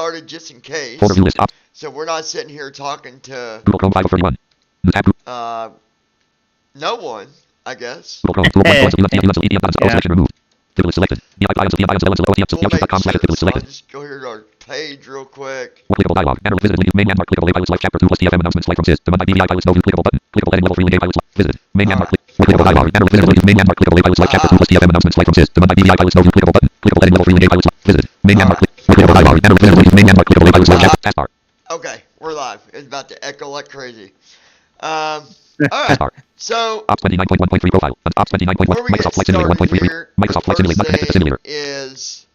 started just in case. Folder view list. So we're not sitting here talking to Google Chrome 531. News tab. no one, I guess. Google Chrome. Selection removed. Table is selected. We'll make sure. So I'll just go here to our page real quick. One clickable dialog. Banner visit main landmark clickable link pilots chapter 2 plus TFM announcements like from CYhz. The BBI pilots no clickable button. Clickable heading level 3 link pilots visited. Main landmark click. One clickable dialog. Banner visit main landmark clickable link pilots like chapter 2 plus TFM announcements like from CYhz. The BBI pilots no clickable button. Clickable heading level 3 link pilots visited. Main landmark click. One clickable dialog. Banner visit main landmark clickable link pilots like chapter taskbar. Okay, we're live. It's about to echo like crazy. Alright, so Ops 29.1.3 profile. Ops 29.1. before we get Microsoft Flight Simulator started 1.33. here, Microsoft Flight the Simulator. Not first connected to simulator. thing is,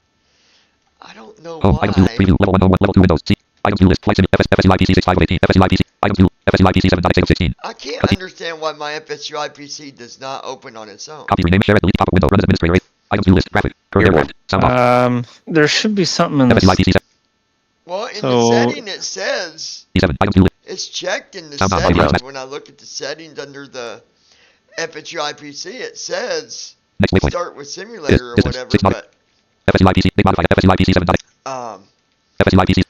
I don't know Home. Items view. why. Preview. Level 1 home. Level 2 Windows. C. Items view list. Flight Simulator. FSUI PC 6518. FSUI PC. Items view. FSUI PC 7.616. I can't understand why my FSUI PC does not open on its own. Copy. Rename. Share it. Delete. Pop-up window. Run as administrator. Items view list. Graphic. Career mode. Sound off. There should be something in FSUI this. PC 7. Well, in the setting it says D7. Items view list. it's checked in the Sound off. settings. When I look at the settings under the FSUI PC, it says Next waypoint. start with simulator or whatever, but FSUI PC. Big modified. FSUI PC 7. FSUI PC.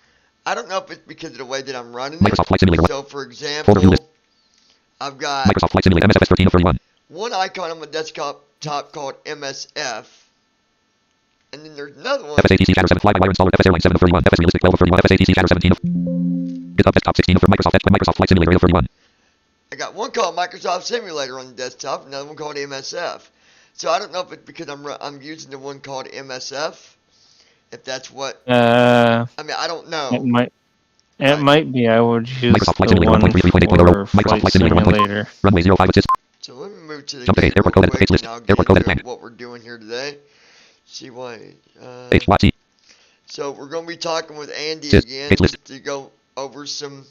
I don't know if it's because of the way that I'm running Microsoft it. Flight Simulator. So, for Folder view example, list. I've got Microsoft Flight Simulator. MSFS 13 of 31. one icon on my desktop called MSF, and then there's another one. FSATC Shatter 7 Fly-by-wire installer. FS Airline 7 of 31. FS Realistic 12 of 31. FSATC Shatter 17 of. GitHub Desktop 16 of Microsoft Flight Simulator of 31. I got one called Microsoft Simulator on the desktop, another one called MSF. So I don't know if it's because I'm using the one called MSF, if that's what. I mean, I don't know. It might be. I would use Microsoft Flight the Simulator one 1.3.8.0. for Microsoft Oh, Flight Simulator 1. Simulator. Runway 05 assist. So let me move to the Jump to game date. Airport real code quick, page list. and I'll get Airport code into planet. what we're doing here today. See why. HYC. So we're going to be talking with Andy Sys. again Page list. just to go over some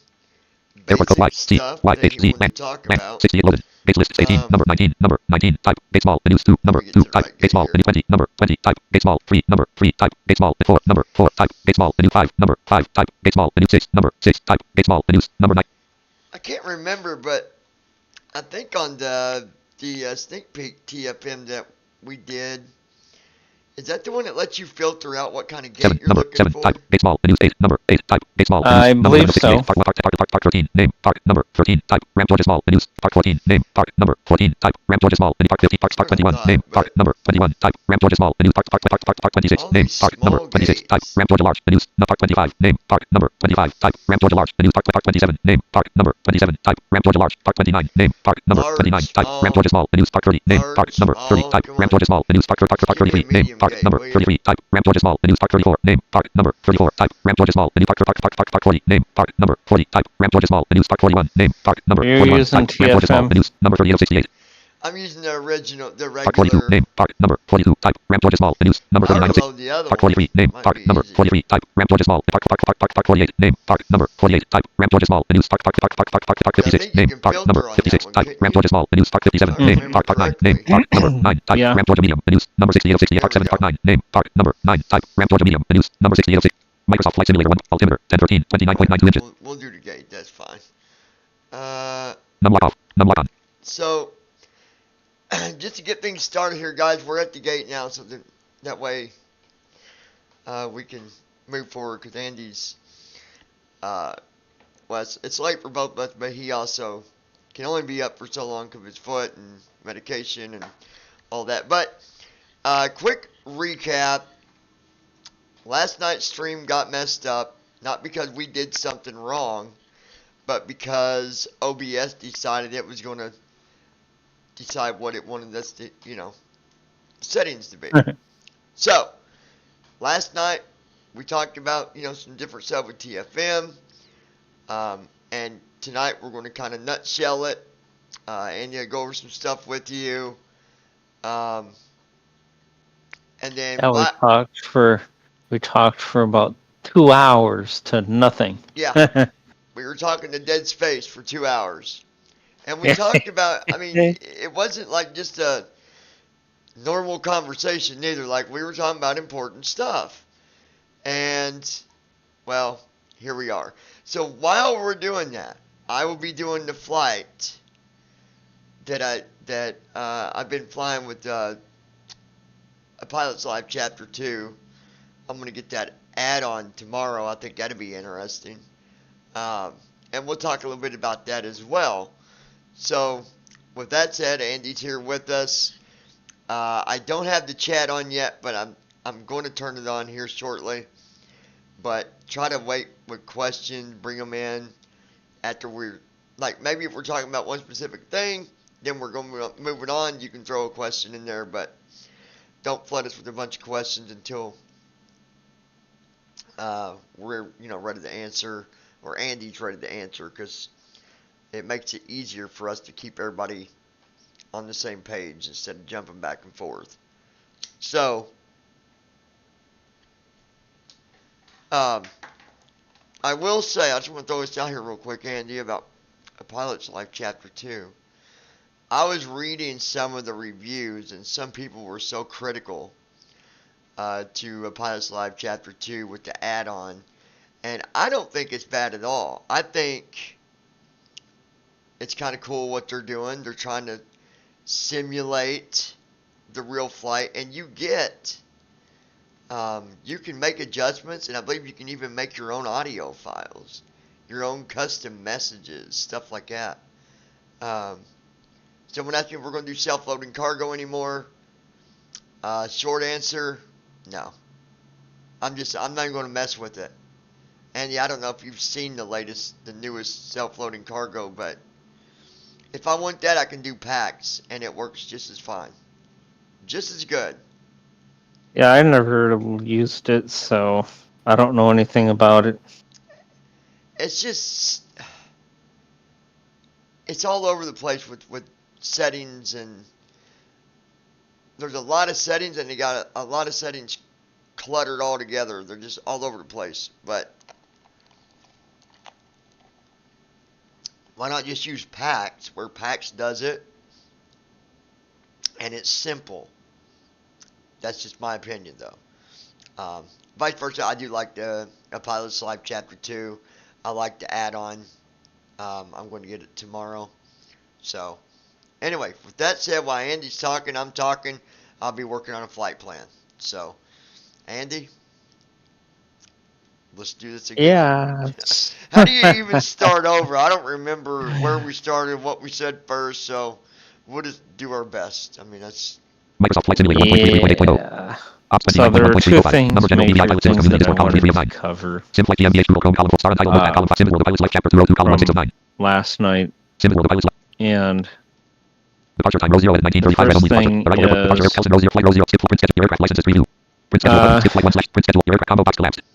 Airport code basic Y. C. stuff Y. that H. he Z. wanted Man. to talk Man. about. 68 loaded. Page list 18. Number 19. Number 19. Type. Gate small. Menus 2. Number Let me get 2. to the Type. right Gate small. gate Menu 20. Number 20. Type. Gate small. 3. Number 3. Type. Gate small. 4. Number 4. Type. Gate small. Menu 5. Number 5. Type. Gate small. Menu 6. Number 6. Type. Gate small. Menus. Number 9. I can't remember, but I think on the sneak peek TFM that we did, is that the one that lets you filter out what kind of gate 7. you're Number looking 7. for? Type. Gate small. Menus 8. Number 8. Type. Gate small. I Menus. believe Number 68. so. Park 13. Name. Park. Number 13. Type. Ram Georgia small. Menus. Park 14. Name. Park. Number 14. Type. Ram Georgia small. Menu. Park 50. Park 21. Name. Park. Number 21. Type. Ram Georgia small. Menus. Park 26. All Name. these Park. Number small 26. Type. gates. Ram Georgia large. Menus. Park 25. Name. Park. Number 25. Type. Ram Georgia large. Menus. Park 27. Name. Park. Number 27. Type. Ram Georgia large. Park 29. Name. Park. Number Large, 29. Type. small, Ram Georgia small. Menus. Park 30. Name. large, Park. Number 30. small, Type. come Ram on. Georgia small. Menus. Park Give me a 33. Name. medium Park. gate, Number will you? 33. Type. Ram Georgia small. Menus. Park 34. Name. Park. Number 34. Type. Ram Georgia small. Menu. Park 40. Name. Park. Number 40. Type. Ram Georgia small. Menus. Park 41. Name. Park. Number You're 41. using Type. Ram Georgia small. TFM. Menus. Number 38. I'm using the original, the Park 42. regular. Name. Park. Number 42. Type. Ram Georgia small. Menus. Number I'll 39. reload the other Park one. 43. Name. Might Park. be Number easier. 43. Type. Ram Georgia small. Park 48. Name. Park. Number 48. Type. Ram Georgia small. Menus. Park 56. think you Name. can Park. filter Number on 56. that one, Type. couldn't Ram you? Georgia small. Menus. Park 57. If I Name. remember Park 9. Name. correctly. Park. Number 9. Type. Yeah. Ram Georgia medium. Menus. Number 68 of 68. There Park we 7. go. Park 9. Name. Park. Number 9. Type. Ram Georgia medium. Menus. Number 68 of 6. Microsoft Flight Simulator 1. Altimeter. 1013. 29.92 inches. We'll do the gate. That's fine. Numlock off. Numlock on. So, just to get things started here, guys, we're at the gate now, so that way we can move forward, because Andy's, well, it's late for both of us, but he also can only be up for so long because of his foot and medication and all that. But, quick recap. Last night's stream got messed up, not because we did something wrong, but because OBS decided it was going to decide what it wanted us to, settings to be. So, last night we talked about, some different stuff with TFM, and tonight we're going to kind of nutshell it, and go over some stuff with you, and then Yeah, we talked for about 2 hours to nothing. Yeah, we were talking to dead space for 2 hours. And we talked about, it wasn't like just a normal conversation neither. Like, we were talking about important stuff. And, well, here we are. So while we're doing that, I will be doing the flight that I've been flying with a Pilot's Life Chapter 2. I'm going to get that add-on tomorrow. I think that'd be interesting. And we'll talk a little bit about that as well. So, with that said, Andy's here with us. I don't have the chat on yet, but I'm going to turn it on here shortly. But try to wait with questions, bring them in after we're, like, maybe if we're talking about one specific thing, then we're going to move it on. You can throw a question in there, but don't flood us with a bunch of questions until we're, ready to answer, or Andy's ready to answer, because it makes it easier for us to keep everybody on the same page instead of jumping back and forth. So, I will say, I just want to throw this out here real quick, Andy, about A Pilot's Life Chapter 2. I was reading some of the reviews, and some people were so critical to A Pilot's Life Chapter 2 with the add-on, and I don't think it's bad at all. I think it's kind of cool what they're doing. They're trying to simulate the real flight, and you can make adjustments, and I believe you can even make your own audio files, your own custom messages, stuff like that. Someone asked me if we're going to do self-loading cargo anymore. Short answer, no. I'm not even going to mess with it. And yeah, I don't know if you've seen the newest self-loading cargo, but if I want that, I can do packs, and it works just as fine. Just as good. Yeah, I never used it, so I don't know anything about it. It's just, it's all over the place with settings, and there's a lot of settings, and they got a lot of settings cluttered all together. They're just all over the place. But why not just use packs, where packs does it, and it's simple. That's just my opinion, though. Vice versa, I do like A Pilot's Life Chapter 2. I like the add-on. I'm going to get it tomorrow. So, anyway, with that said, while Andy's talking, I'm talking, I'll be working on a flight plan. So, Andy, let's do this again. Yeah. How do you even start over? I don't remember where we started, what we said first, so we'll just do our best. I mean, that's... Microsoft Flight Simulator 1.3.8.0. Yeah. So there are two things, major things that I wanted to cover Simflight DMBH Google Chrome column 4 star untitled notepad column 5 symbol of the pilot's life chapter 202 column 1609. last night, Symbol of the pilot's life. and Departure time row 0 at 1935 first only departure. thing Arrival airport departure is- Kelson row 0 flight row 0 skip full print schedule aircraft licenses preview. Print schedule skip flight 1 slash print schedule your aircraft combo box collapsed.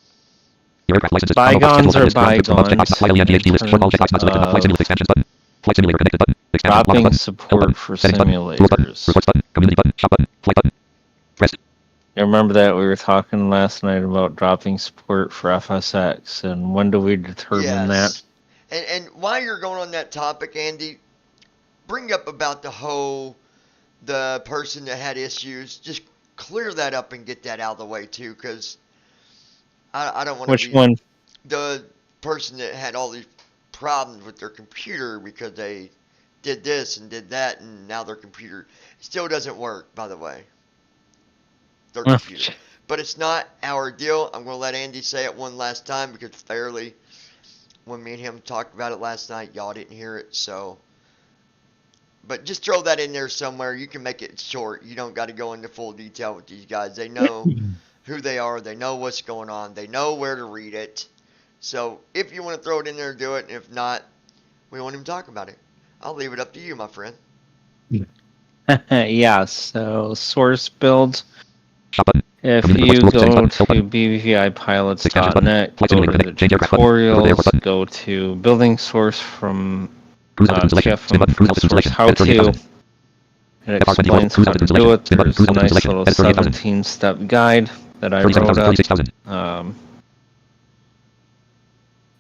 Your aircraft licenses combo box bygones schedule are bygones. flight LENDHD list short ball check box not selected flight simulator expansions button. Flight simulator connected button. Expansion block Dropping button. support button. for Settings button. Tools button. simulators. Reports button. Community button. Shop button. Flight button. Press. You remember that we were talking last night about dropping support for FSX, and when do we determine that? And while you're going on that topic, Andy, bring up about the person that had issues. Just clear that up and get that out of the way too, because I don't want to Which be one? the person that had all these problems with their computer because they did this and did that, and now their computer still doesn't work, by the way. Their computer. But it's not our deal. I'm going to let Andy say it one last time, because fairly, when me and him talked about it last night, y'all didn't hear it, so. But just throw that in there somewhere. You can make it short. You don't got to go into full detail with these guys. They know who they are. They know what's going on. They know where to read it. So if you want to throw it in there, do it. And if not, we won't even talk about it. I'll leave it up to you, my friend. Yeah, so source builds. Shop button. If Community you reports, go settings button, to bvvipilots.net, Flight go simulator to the connect, change aircraft button, cruise airport tutorials, button. go to building source from Cruise altitude selection. Jeff Spin button. Cruise altitude source selection. how Edit to. 38,000. It FR 24. explains Cruise how to altitude do selection. it. Spin button. There's Cruise a altitude nice selection. little Edit 38,000. 17-step guide that I wrote 37,000. up. 36,000.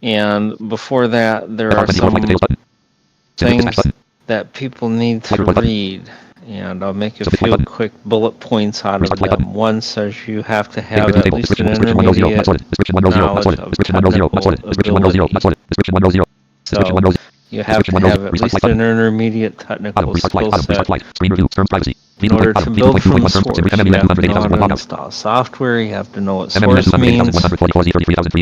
And before that, there FR are 24 flight some details button. Simple things dispatch button. that people need to Flight report button. read, and I'll make a Submit flight few button. quick bullet points out of Restart flight them. button. One says you have to Date have review at table. least Description. an Description 1 row 0. Not intermediate sorted. Description 1 row 0. Not knowledge sorted. of Description 1 row 0. Not technical sorted. Description 1 row 0. Not ability. sorted. Description 1 row 0. Description 1 row 0. You have to Description 1 row 0. have at Restart least flight button. an intermediate Auto. technical Restart flight. skill Auto. Restart set flight. Screen review. Terms privacy. In order to build from the source, you have to know how to install software, you have to know what source means, and you have to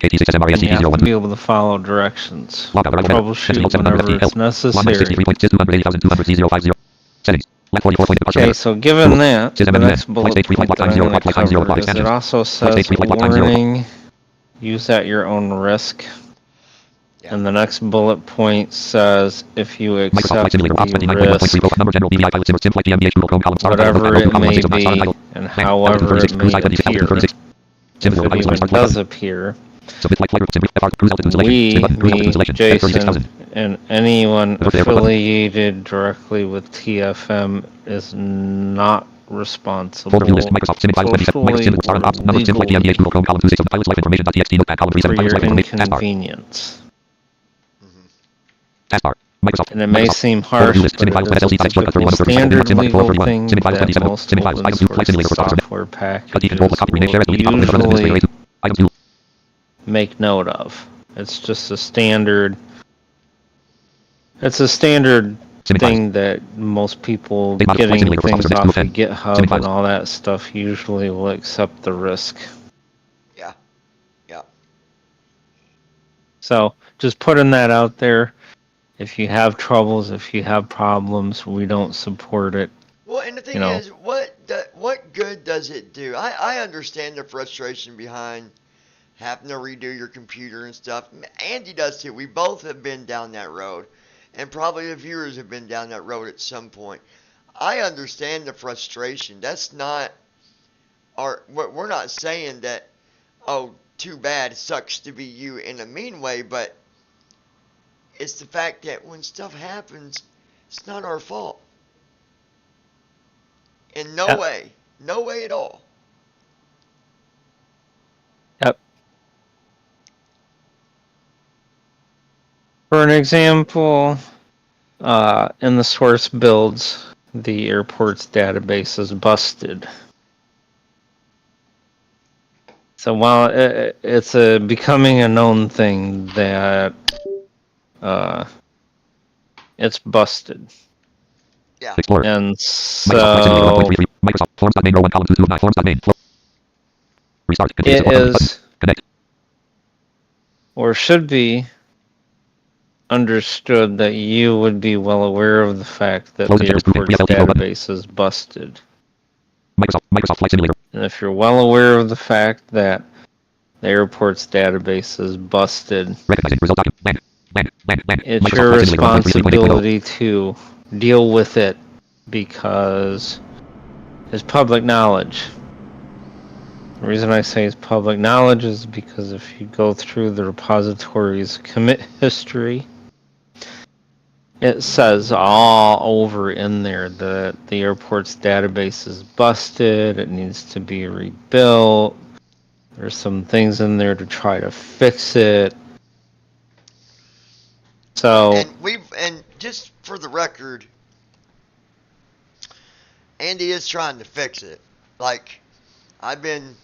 be able to follow directions. Troubleshoot whenever it's necessary. Okay, so given that, the next bullet point that I'm going to cover is it also says warning, use at your own risk. Yeah. And the next bullet point says if you accept the risk, whatever it may be, and however it may appear, if it even does appear, we, me, Jason, and anyone affiliated directly with TFM is not responsible socially or legally for your inconvenience. And it may seem harsh, but it is a typical standard legal thing that most open source software packages will usually make note of. It's just a standard. It's a standard thing that most people getting things off of GitHub and all that stuff usually will accept the risk. Yeah. Yeah. So just putting that out there. If you have troubles, if you have problems, we don't support it. Well, and the thing is, what good does it do? I understand the frustration behind having to redo your computer and stuff. Andy does too. We both have been down that road, and probably the viewers have been down that road at some point. I understand the frustration. That's not we're not saying that, oh, too bad, it sucks to be you in a mean way, but it's the fact that when stuff happens, it's not our fault. In no way. No way at all. Yep. For an example, in the source builds, the airport's database is busted. So while it's becoming a known thing that it's busted. Yeah. And so it is, or should be, understood that you would be well aware of the fact that the airport's database is busted. And if you're well aware of the fact that the airport's database is busted, it's your responsibility to deal with it because it's public knowledge. The reason I say it's public knowledge is because if you go through the repository's commit history, it says all over in there that the airport's database is busted, it needs to be rebuilt, there's some things in there to try to fix it. So, and just for the record, Andy is trying to fix it. Like, I've been,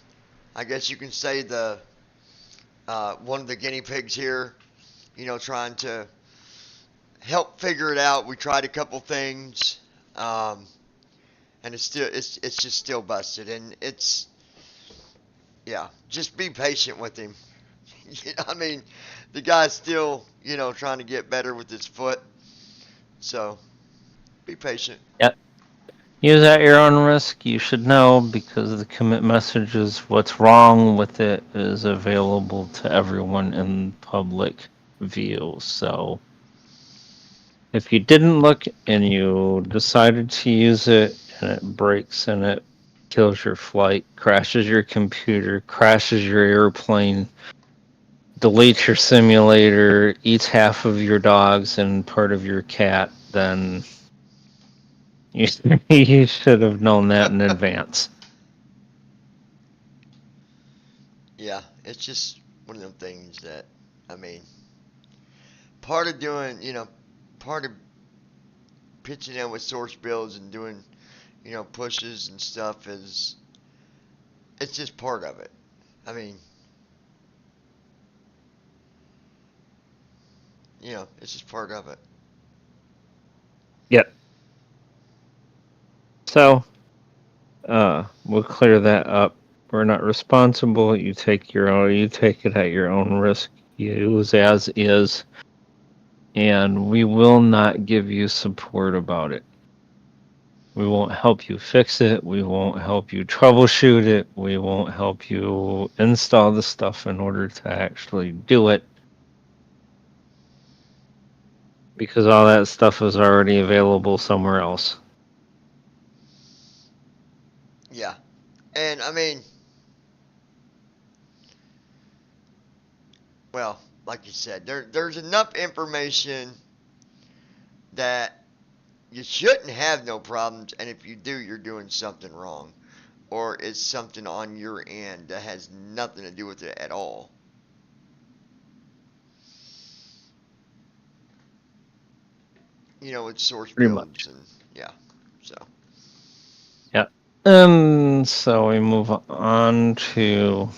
I guess you can say, the one of the guinea pigs here, trying to help figure it out. We tried a couple things, and it's just still busted, and it's, yeah, just be patient with him. I mean, the guy's still, trying to get better with his foot, so be patient. yep. Use at your own risk. You should know because the commit messages, what's wrong with it, is available to everyone in public view. So if you didn't look and you decided to use it and it breaks and it kills your flight, crashes your computer, crashes your airplane, deletes your simulator, eats half of your dogs and part of your cat, then you should have known that in advance. Yeah, it's just one of them things that, I mean, part of doing, part of pitching in with source builds and doing, pushes and stuff it's just part of it. I mean, it's just part of it. Yep. So, we'll clear that up. We're not responsible. You take it at your own risk. Use as is, and we will not give you support about it. We won't help you fix it. We won't help you troubleshoot it. We won't help you install the stuff in order to actually do it. Because all that stuff is already available somewhere else. Yeah. And I mean, well, like you said, there's enough information that you shouldn't have no problems, and if you do, you're doing something wrong. Or it's something on your end that has nothing to do with it at all. You know, with source Pretty builds much. and yeah. So Yeah. So we move on to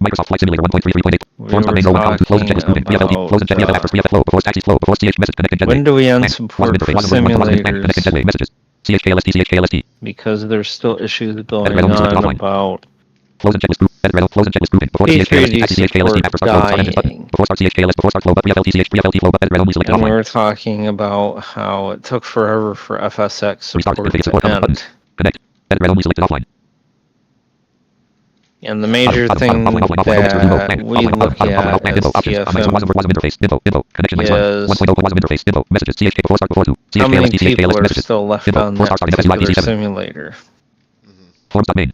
Microsoft Flight Simulator 1.33.8. we Forms were main row and column 2 close and talking check spoofing. BFLD close and check BFF about first BF flow before taxi flow before CH message connect and generate. when do we end Bang. support WASM for interface. WASM WASM connect and simulators? generate messages. CHKLST CHKLST. Because there's still issues Edit going red only selected on offline. about Close and checklist group. Edit red close and checklist grouping. Before CHKLST P3D taxi CHKLST support after start flow start engine button. dying. Before start CHKLST before start flow but BFLT CH BFLT flow but edit red only selected And we offline. were talking about how it took forever for FSX Restart support configure to support button buttons. end. Connect. Edit red only selected offline. And the yeah. major thing Offline that we look at as info options. WASM TFM WASM interface. Info connection minus 1. is 1.0 WASM interface. Info messages CHK before start before 2. how many CHKLST people CHKLST are messages. still left Info on before that start starting particular FSUIPC7. simulator. Forms.main.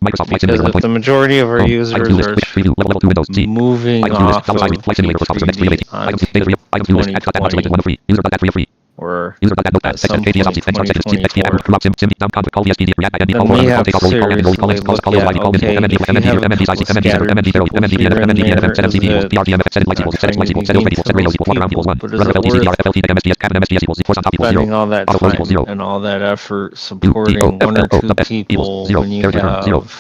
Microsoft Flight Because Simulator 1. if the majority of our Home. users Items view list. are Quick preview. Level 2 Windows. C. moving Items view list. off Double of sided. Flight Simulator for officers. Next 3 of 8. 3D Items data view. onto Items view list. Xcode tab selected 1 of 3. User .dat 3 of 3. or User .dat notepad. at Text some KTS point options. Text section. XP app. 2024, Drop sim. Sim. Down conflict. Call VSPD. React. IND. then Call we order. Call have take to off. Roll. Call in. Roll. Call seriously in. Call. look Call at, ID. Call info. okay, MMD. if you MMD. have a MMD size. couple MMD 0. scattered MMD 0. people MMD. here and MMD. there, Set MC is equals. it DRDM. Set like equals. not Set going like to be equals. Set open big equals. to Set radio those equals. Walk around people, equals 1. but is Run it FLT. CDR. worth FLT. MSDS. Cabin MSDS equals. Force on top equals 0. spending all that Auto close equals time 0. and all that effort supporting one or two people when you have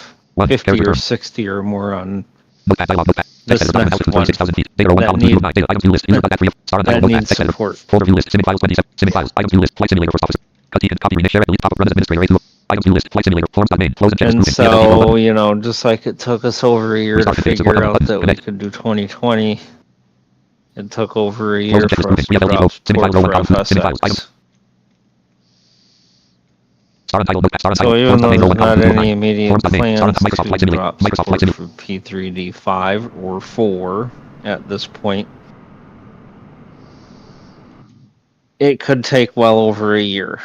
50 or 60 or more on Notepad dialog. Notepad. Text this editor document next altitude one 36,000 feet. Data row 1 that column 2 need group 9 data items view list. User that 3 of star and title that notepad. needs Text editor. support? Folder view list. Simming files 27. Simming files. Items view list. Flight simulator first officer. Cut copy rename share delete top of run as administrator. Rate items view list. Flight simulator. Forms.main. Close and check And grouping. so, you know, just like it took us over a year to Restart config support figure button out buttons. that we Connect. could do 2020, it took over a Close year and check for us grouping. to BFLT drop flow. Simming support files row for 1 column 2. Simming files. Items. FSX. Star and title notepad. Star and So title. even though Forms.main row there's 1 column not 2 group 9. any immediate Forms.main. Star and plans Microsoft to Flight Simulator. drop Microsoft Flight support Simulator. for P3D 5 or 4 at this point, it could take well over a year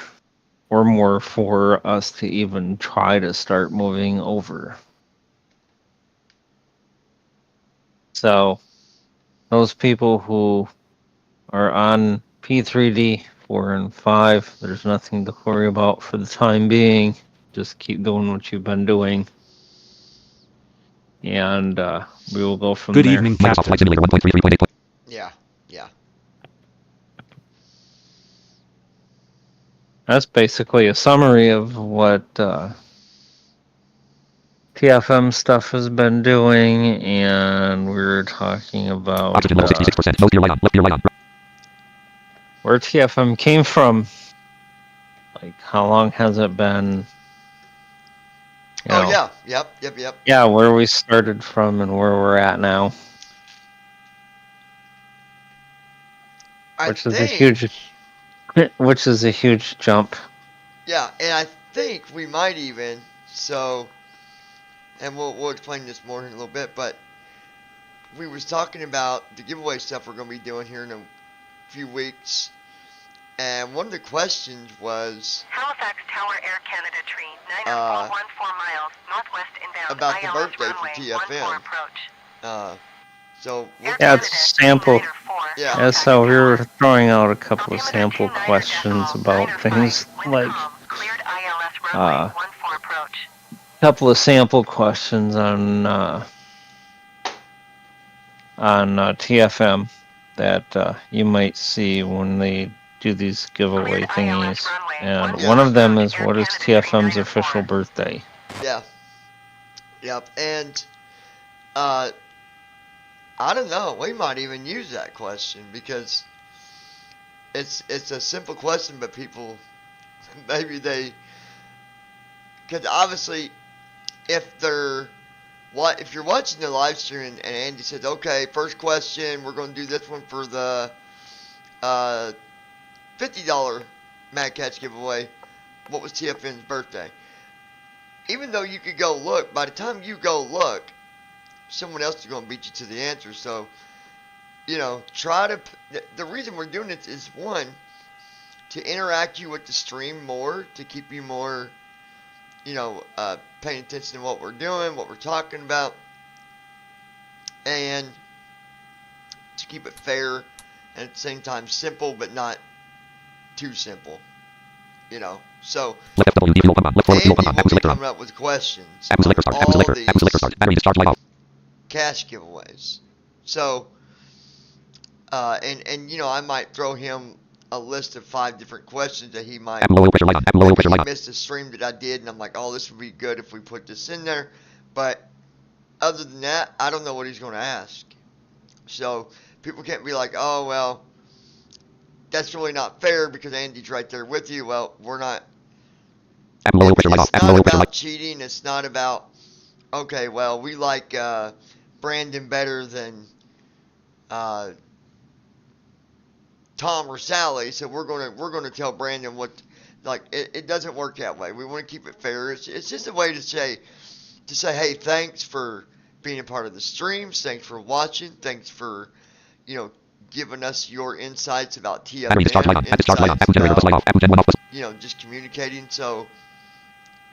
or more for us to even try to start moving over. So those people who are on P3D 4 and 5, there's nothing to worry about for the time being. Just keep doing what you've been doing. And we will go from Good there. evening, Microsoft Flight Simulator 1.33.8. Yeah. Yeah. That's basically a summary of what TFM stuff has been doing, and we were talking about Oxygen level 66%. Nose gear light on. Left gear light on. where TFM came from. Like, how long has it been? You Oh know, yeah. Yep. yeah, where we started from and where we're at now, which is a huge jump. Yeah, and I think we might even and we'll explain this more in a little bit, but we was talking about the giveaway stuff we're going to be doing here in a few weeks, and one of the questions was Halifax Tower Air Canada tree, 90414 miles, northwest inbound, about the ILS birthday for runway, TFM. 14 approach. So Air Yeah, it's Canada, sample. Navigator 4, Yeah. Yeah, Halifax so we were Tower. throwing out a couple of Altimeter sample 29 questions decimal, about 905, things wind like calm, cleared ILS runway, 14 approach. couple of sample questions on TFM that you might see when they do these giveaway thingies. And Yeah. one of them is, what is TFM's official birthday? Yeah. Yep. And I don't know. We might even use that question because it's a simple question, but people maybe they because obviously, if you're watching the live stream and Andy says, okay, first question, we're going to do this one for the $50 Mad Catch giveaway. What was TFN's birthday? Even though you could go look, by the time you go look, someone else is going to beat you to the answer. So, try to. The reason we're doing it is, one, to interact you with the stream more, to keep you more, paying attention to what we're doing, what we're talking about, and to keep it fair and at the same time simple, but not too simple. So Andy will be coming up with questions on all these cash giveaways. So, and I might throw him a list of 5 different questions that he might missed a stream that I did, and I'm like, oh, this would be good if we put this in there. But other than that, I don't know what he's going to ask. So people can't be like, oh, well, that's really not fair because Andy's right there with you. Well, we're not. It's not about cheating. It's not about, okay, well, we like Brandon better than Tom or Sally, so we're gonna tell Brandon what. Like, it doesn't work that way. We want to keep it fair. It's just a way to say, hey, thanks for being a part of the streams. Thanks for watching. Thanks for, giving us your insights about TFN. Just communicating. So,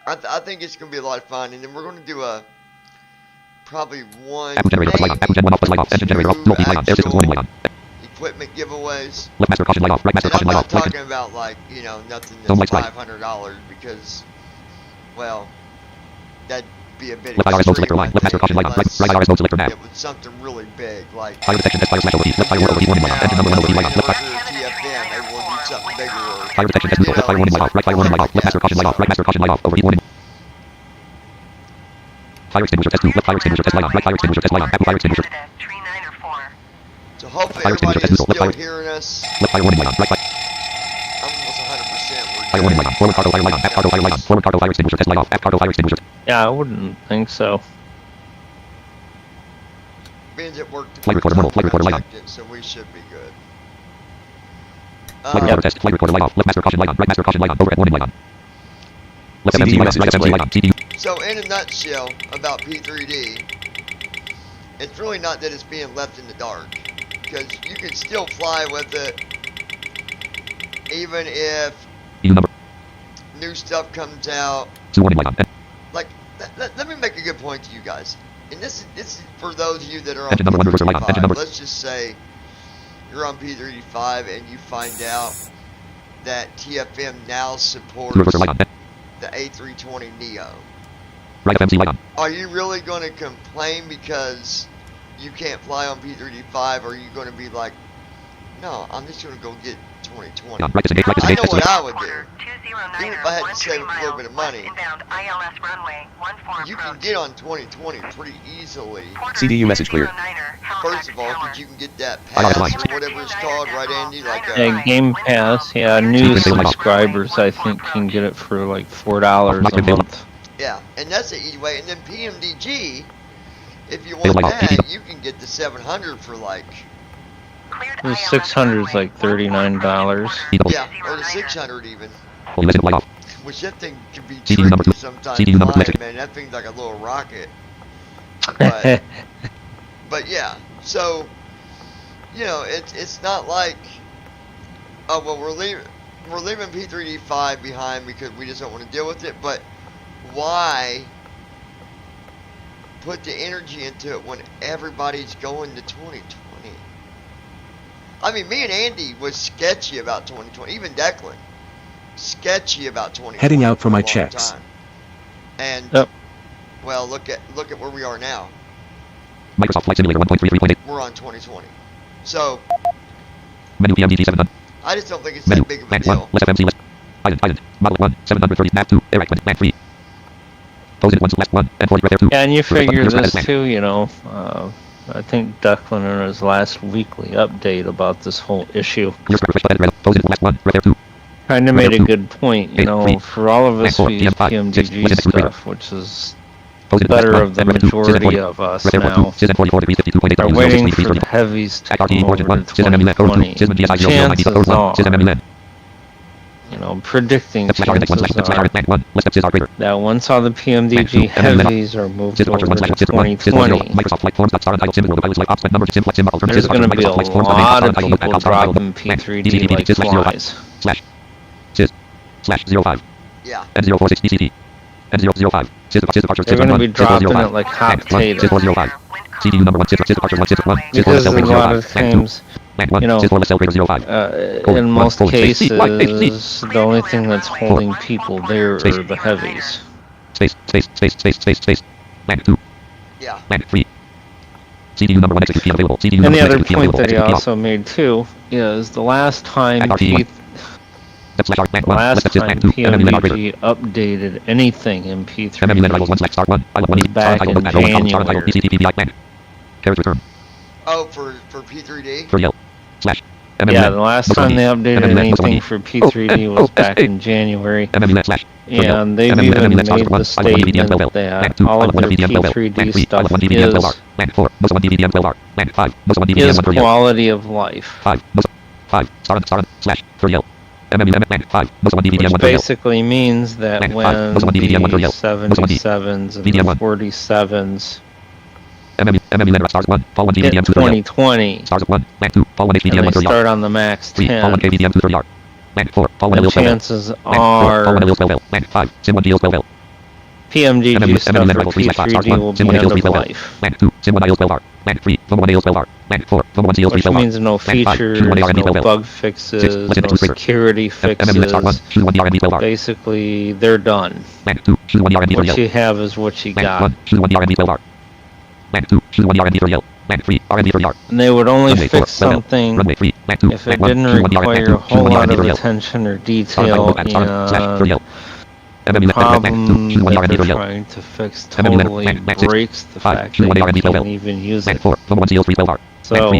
I think it's going to be a lot of fun. And then we're going to do probably one, maybe 2 equipment giveaways. And I'm not talking about, nothing that's $500 because, well, that'd be a bit extreme. It was something really big, like TFN, they will do something bigger. So hopefully everybody is still hearing us. I'm almost 100%. Yeah, I wouldn't think so. Means it worked. So we should be good. So in a nutshell about P3D, it's really not that it's being left in the dark, because you can still fly with it, even if new stuff comes out. Like, let me make a good point to you guys. And this is for those of you that are on P3D5. Let's just say you're on P3D5 and you find out that TFM now supports the A320 Neo. Are you really going to complain because you can't fly on P3D5? Or are you going to be like, no, I'm just going to go get 2020? I know what I would do. Even if I had to save a little bit of money, you can get on 2020 pretty easily. CDU message clear. First of all, because you can get that pass or whatever it's called, right, Andy? Like Game Pass, yeah, new subscribers I think can get it for like $4 a month. Yeah, and that's the easy way. And then PMDG, if you want that, you can get the 700 for like. The 600 is like $39. Yeah, or the 600 even. Which that thing can be tricky sometimes. Man, that thing's like a little rocket. But yeah, so it's not like, oh well, we're leaving P3D5 behind because we just don't want to deal with it. But why put the energy into it when everybody's going to 2020? I mean, me and Andy was sketchy about 2020. Even Declan, sketchy about 2020. Heading out for my checks. Time. And well, look at where we are now. Microsoft Flight Simulator 1.33.8. We're on 2020. So Menu PMDG 700. I just don't think it's that big of a deal. Less FMC less. Island. Model 1. 730. Map 2. Air 1. Land 3. Posted 1. Last 1. And 40 Air 2. Yeah, and you figure this too, I think Declan in his last weekly update about this whole issue. Posted last 1. Air 2. Kind of made a good point, you know, for all of us who use PMDG stuff, which is better of the majority of us now, are waiting for the heavies to come over to 2020. Chances are, you know, predicting chances are that once all the PMDG heavies are moved over to 2020, there's going to be a lot of people dropping P3D like flies. /05 Yeah. N046 DCT N005 They're going to be dropping it like hot potatoes. CDU number 1 departures 1 Because a lot of times, you know, in most cases, the only thing that's holding people there are the heavies. Space land 2 Yeah. land 3 CDU number 1 execute available CDU And the number other point that he also made too is the last time PMDG updated anything in P3 was back in January. Oh, for P3D? Yeah, the last time they updated anything for P3D was back in January. And they've even made the statement that all of their P3D stuff is quality of life. Which basically means that when the 77s and the 47s hit 2020 and they start on the max 10, the chances are PMDG stuff for P3D will be end of life. Which means no features, no bug fixes, no security fixes. Basically, they're done. What you have is what you got. And they would only fix something if it didn't require a whole lot of attention or detail, and the problem that they're trying to fix totally breaks the fact that you can't even use it. So,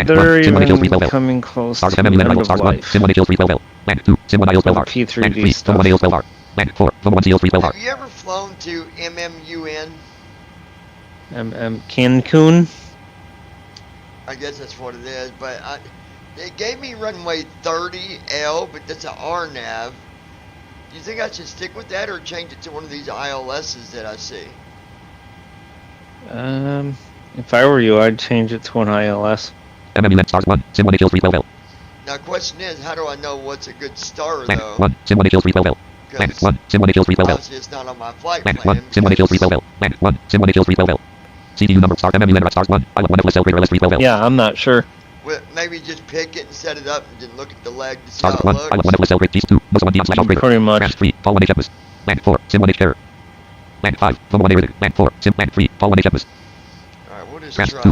they're even coming close to the end of life of P3D stuff. Have you ever flown to mmun? Cancun? I guess that's what it is, but it gave me runway 30L, but that's an RNAV. Do you think I should stick with that or change it to one of these ILSs that I see? If I were you, I'd change it to an ILS. Now, the question is, how do I know what's a good star, though? Because obviously it's not on my flight plan. Yeah, I'm not sure. Well, maybe just pick it and set it up and then look at the leg to see how it looks. Pretty much. Alright, we'll just try. Try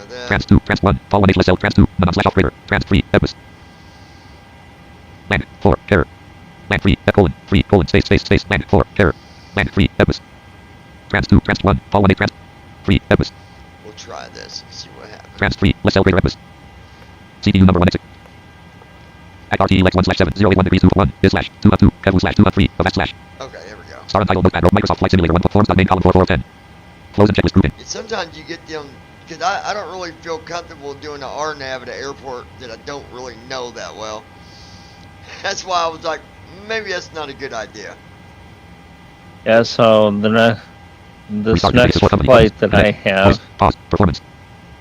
that. We'll try this and see what happens. CDU number 1 exit. At RTE Lex 1/7 degrees 2 is /2 Kevu /2 3 of /. Okay, there we go. Star untitled notepad Microsoft Flight Simulator 1 forms main column 4 of 10. Close and checklist grouping. Sometimes you get them, because I don't really feel comfortable doing an RNAV at an airport that I don't really know that well. That's why I was like, maybe that's not a good idea. Yeah, so this next flight that I have, Pause. Performance.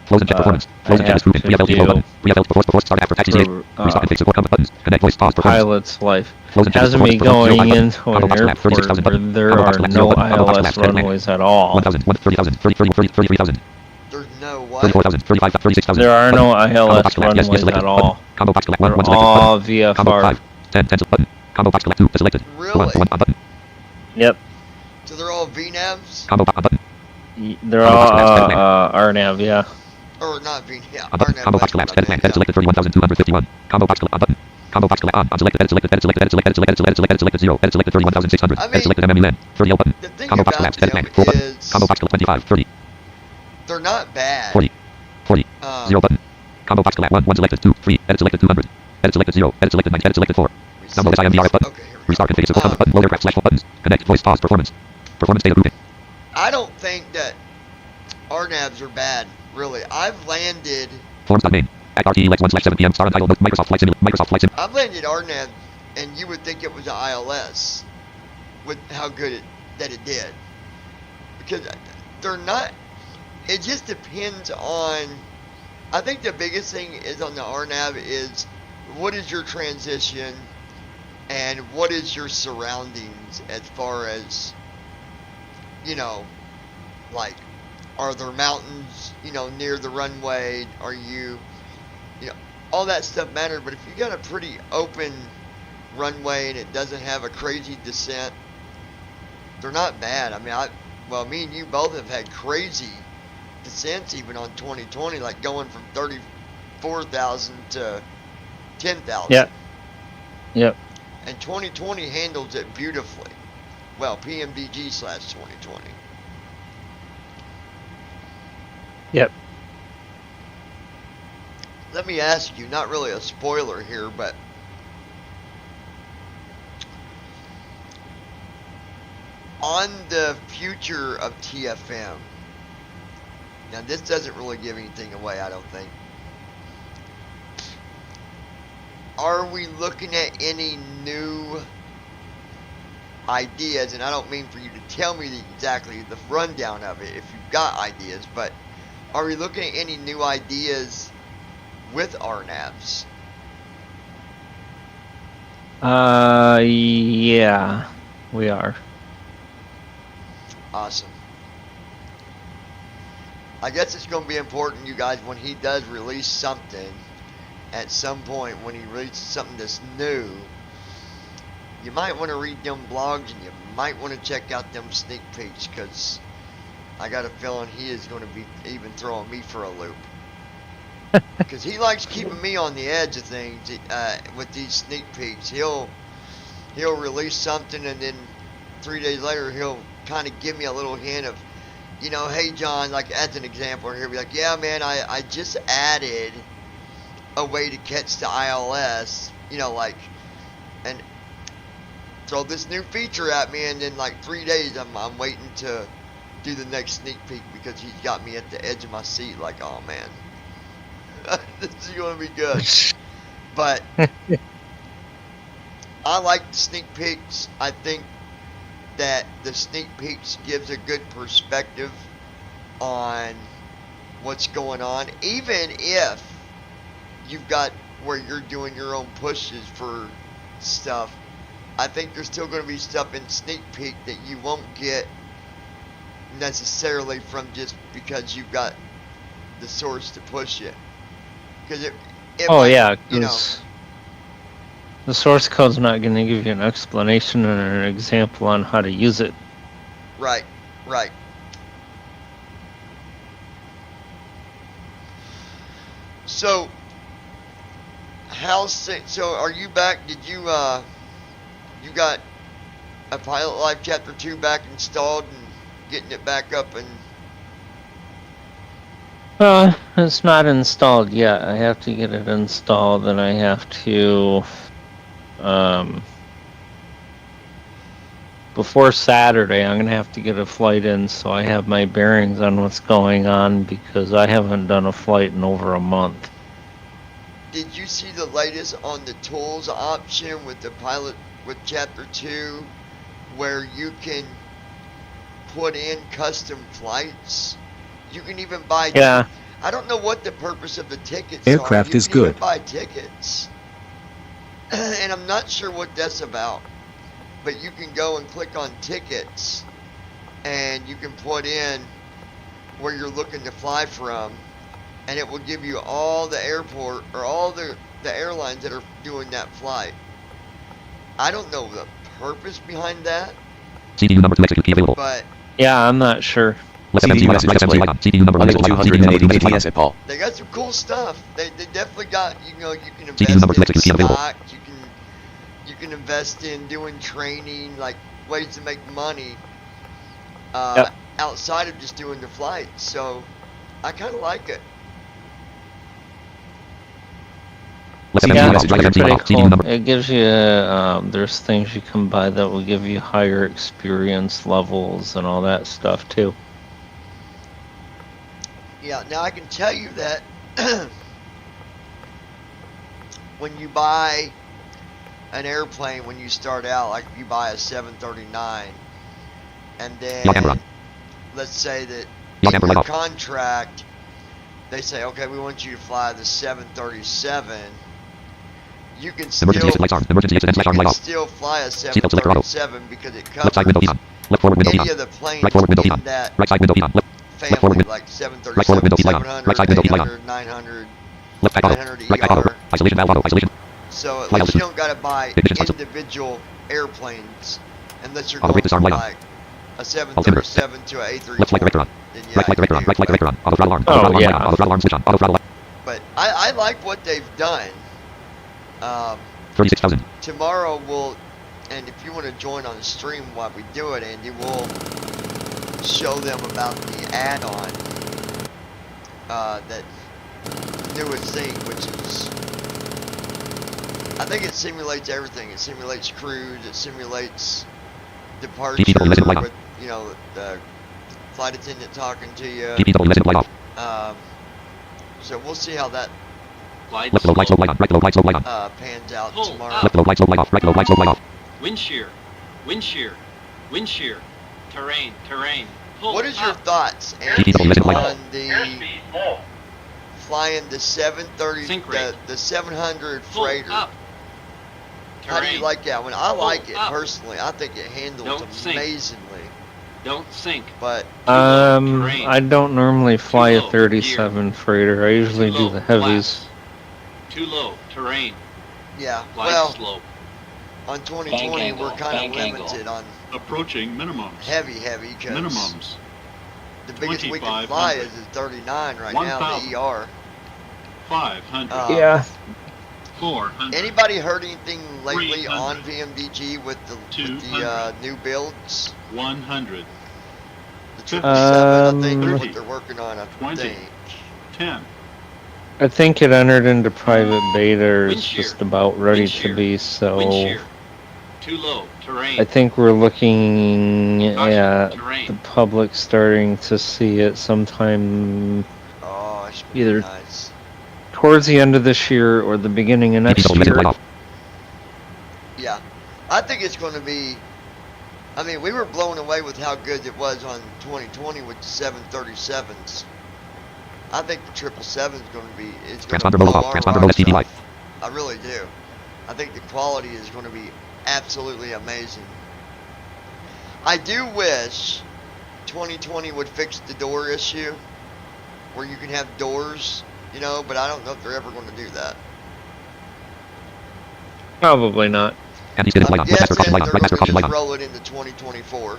Close and check performance. Close and checklist grouping. I have to do before start after taxi for, Restart and fix support buttons. Connect voice pause performance. pilot's life. Close and check Hasn't me performance. going into an airport where there are no ILS runways at all. 1,000, 30,000, 33,000. There's no what? 34,000, 35,000, 36,000. There are no ILS runways at all. Combo box select They're 1 selected. all Combo VFR. 5, 10 button. Combo box select 2 is selected. Really? 1 button. Yep. So they're all VNAVs? Combo box button. They're all RNAV, yeah. Or not VNAV. Combo box collapse. Edit plan. Edit selected 31,251. Combo box select button. Combo box select on. Unselected. Edit selected. Edit selected. Edit selected. Edit selected. 0. Edit selected 31,600. Edit selected mmun. 30 button. The thing Combo box about collapse. Edit plan. them 4 button. is Combo box 25. 30. they're not bad. 40. 0 button. Combo box collapse 1, 1 selected, 2, 3, edit selected 200. Edit selected 0, edit selected 9, edit selected 4. Download SIMDRF button. Okay, here we Restart go. config support button, load aircraft /home buttons. Connect, voice, pause, performance. Performance data grouping. I don't think that RNAVs are bad, really. I've landed Forms.main. At RTE 1 /7 p.m. Star Untitled Microsoft Flight Simulator. Microsoft Flight Sim. I've landed RNAV, and you would think it was an ILS with how good that it did. Because they're not, it just depends on, I think the biggest thing is on the RNAV is what is your transition and what is your surroundings as far as, you know, like, are there mountains, you know, near the runway? Are you, you know, all that stuff matters. But if you got a pretty open runway and it doesn't have a crazy descent, they're not bad. I mean, well, me and you both have had crazy descents even on 2020, like going from 34,000 to 10,000. Yep. Yep. And 2020 handles it beautifully. Well, PMDG/2020. Yep. Let me ask you, not really a spoiler here, but on the future of TFM, now this doesn't really give anything away, I don't think. Are we looking at any new ideas? And I don't mean for you to tell me exactly the rundown of it if you've got ideas, but are we looking at any new ideas with RNAVs? Yeah, we are. Awesome. I guess it's going to be important, you guys, when he does release something, at some point when he releases something that's new, you might want to read them blogs and you might want to check out them sneak peeks, because I got a feeling he is going to be even throwing me for a loop. Because he likes keeping me on the edge of things with these sneak peeks. He'll release something and then 3 days later he'll kind of give me a little hint of, you know, hey John, like as an example, he'll be like, yeah man, I just added a way to catch the ILS, you know, like, and throw this new feature at me, and then like 3 days I'm waiting to do the next sneak peek because he's got me at the edge of my seat like, oh man, this is going to be good. But I like the sneak peeks. I think that the sneak peeks gives a good perspective on what's going on, even if you've got where you're doing your own pushes for stuff. I think there's still going to be stuff in sneak peek that you won't get necessarily from just because you've got the source to push it. Because it Oh might, yeah, you know, 'cause the source code's not going to give you an explanation and an example on how to use it. right. So, so are you back? Did you, you got a Pilot Life Chapter 2 back installed and getting it back up and... It's not installed yet. I have to get it installed, and I have to, before Saturday, I'm gonna have to get a flight in so I have my bearings on what's going on, because I haven't done a flight in over a month. Did you see the latest on the tools option with the Pilot with Chapter 2, where you can put in custom flights? You can even buy. Yeah. I don't know what the purpose of the tickets Aircraft are. You is can even good. buy tickets, and I'm not sure what that's about. But you can go and click on tickets, and you can put in where you're looking to fly from, and it will give you all the airport or all the airlines that are doing that flight. I don't know the purpose behind that, CDU number to execute key available. but Yeah, I'm not sure. CDU message displayed. CDU number Unable 280 ATS at Paul. they got some cool stuff. They definitely got, you know, you can CDU invest number to in execute key available. stock, you can invest in doing training, like ways to make money Yep. outside of just doing the flights. So I kind of like it. Let's Yeah, MMG it's message. Drive pretty MC CD cool. number. It gives you, there's things you can buy that will give you higher experience levels and all that stuff too. Yeah, now I can tell you that when you buy an airplane, when you start out, like if you buy a 739, and Yaw camera. then let's say that Yaw in camera your light off. contract, they say, okay, we want you to fly the 737. You can still, Emergency exit lights on. Emergency exit and slash arm light off. still fly a Seatbelt select throttle. 737 because it Left side window covers on. Left forward window any on. of the planes Right forward window in on. that Right side window on. Left forward family, window. like Right forward 737, window light on. 700, Right side window light on. 800, 900, Left back auto. 900 Right back auto. ER. Isolation valve auto. Isolation. So at Fly least you altitude. don't got to buy Ignition console. individual airplanes unless you're Auto going brake disarm from light off. like a 737 to a A320. Left flight director on. Then yeah, Right flight you director on. do, Right flight but- director on. Auto throttle arm. Oh, Auto throttle arm light yeah. on. Auto throttle arm switch on. Auto throttle light. But I like what they've done. 36,000. Tomorrow we'll, and if you want to join on the stream while we do it, Andy, we'll show them about the add-on, that newest thing, which is, I think it simulates everything. It simulates cruise, it simulates departure GPW resident light with, you know, the flight attendant talking to you. GPW resident light off. So we'll see how that Left low light slow light on. Right low light slow light on. pans out Pull tomorrow. up. Left low light slow light off. Right low light slow light off. Wind shear. Wind shear. Wind shear. Terrain. Terrain. Pull What is your up. thoughts, GPW Andy, resident light on off. the flying the 730, Sink rate. the 700 Pull freighter? up. How do you Terrain. like that one? I Pull like it up. personally. I think it handles Don't sink. amazingly. Don't sink. But Terrain. I don't normally fly Too a low, 37 freighter. I usually Too do low, the heavies. flats. Too low. Terrain. yeah, Glide well, slope. on 2020 Bank we're angle, kind of bank angle. limited on Approaching minimums. heavy because Minimums. the biggest we can 2500. fly is a 39 right now, 1000. the ER. 500. Yeah. 400. Anybody heard anything lately 300. on PMDG with the 200. new builds? 100. The 777, I think, is what 30. they're working on, I 20. think. 10. I think it entered into private beta or Wind it's shear. just about ready Wind to shear. be, Wind so shear. Too low. Terrain. I think we're looking Caution. at the Terrain. public starting to see it sometime Oh, it should be Either- nice. towards the end of this year or the beginning of next GPW resident year. light off. Yeah, I think it's going to be. I mean, we were blown away with how good it was on 2020 with the 737s. I think the 777 is going to be. It's going to Transponder blow mode off. our Transponder mode rocks STD light. off. I really do. I think the quality is going to be absolutely amazing. I do wish 2020 would fix the door issue, where you can have doors, you know. But I don't know if they're ever going to do that. Probably not. Anti-skid light I'm on. Right master guessing caution light on. they're Right master going to caution light just on. roll it into 2024.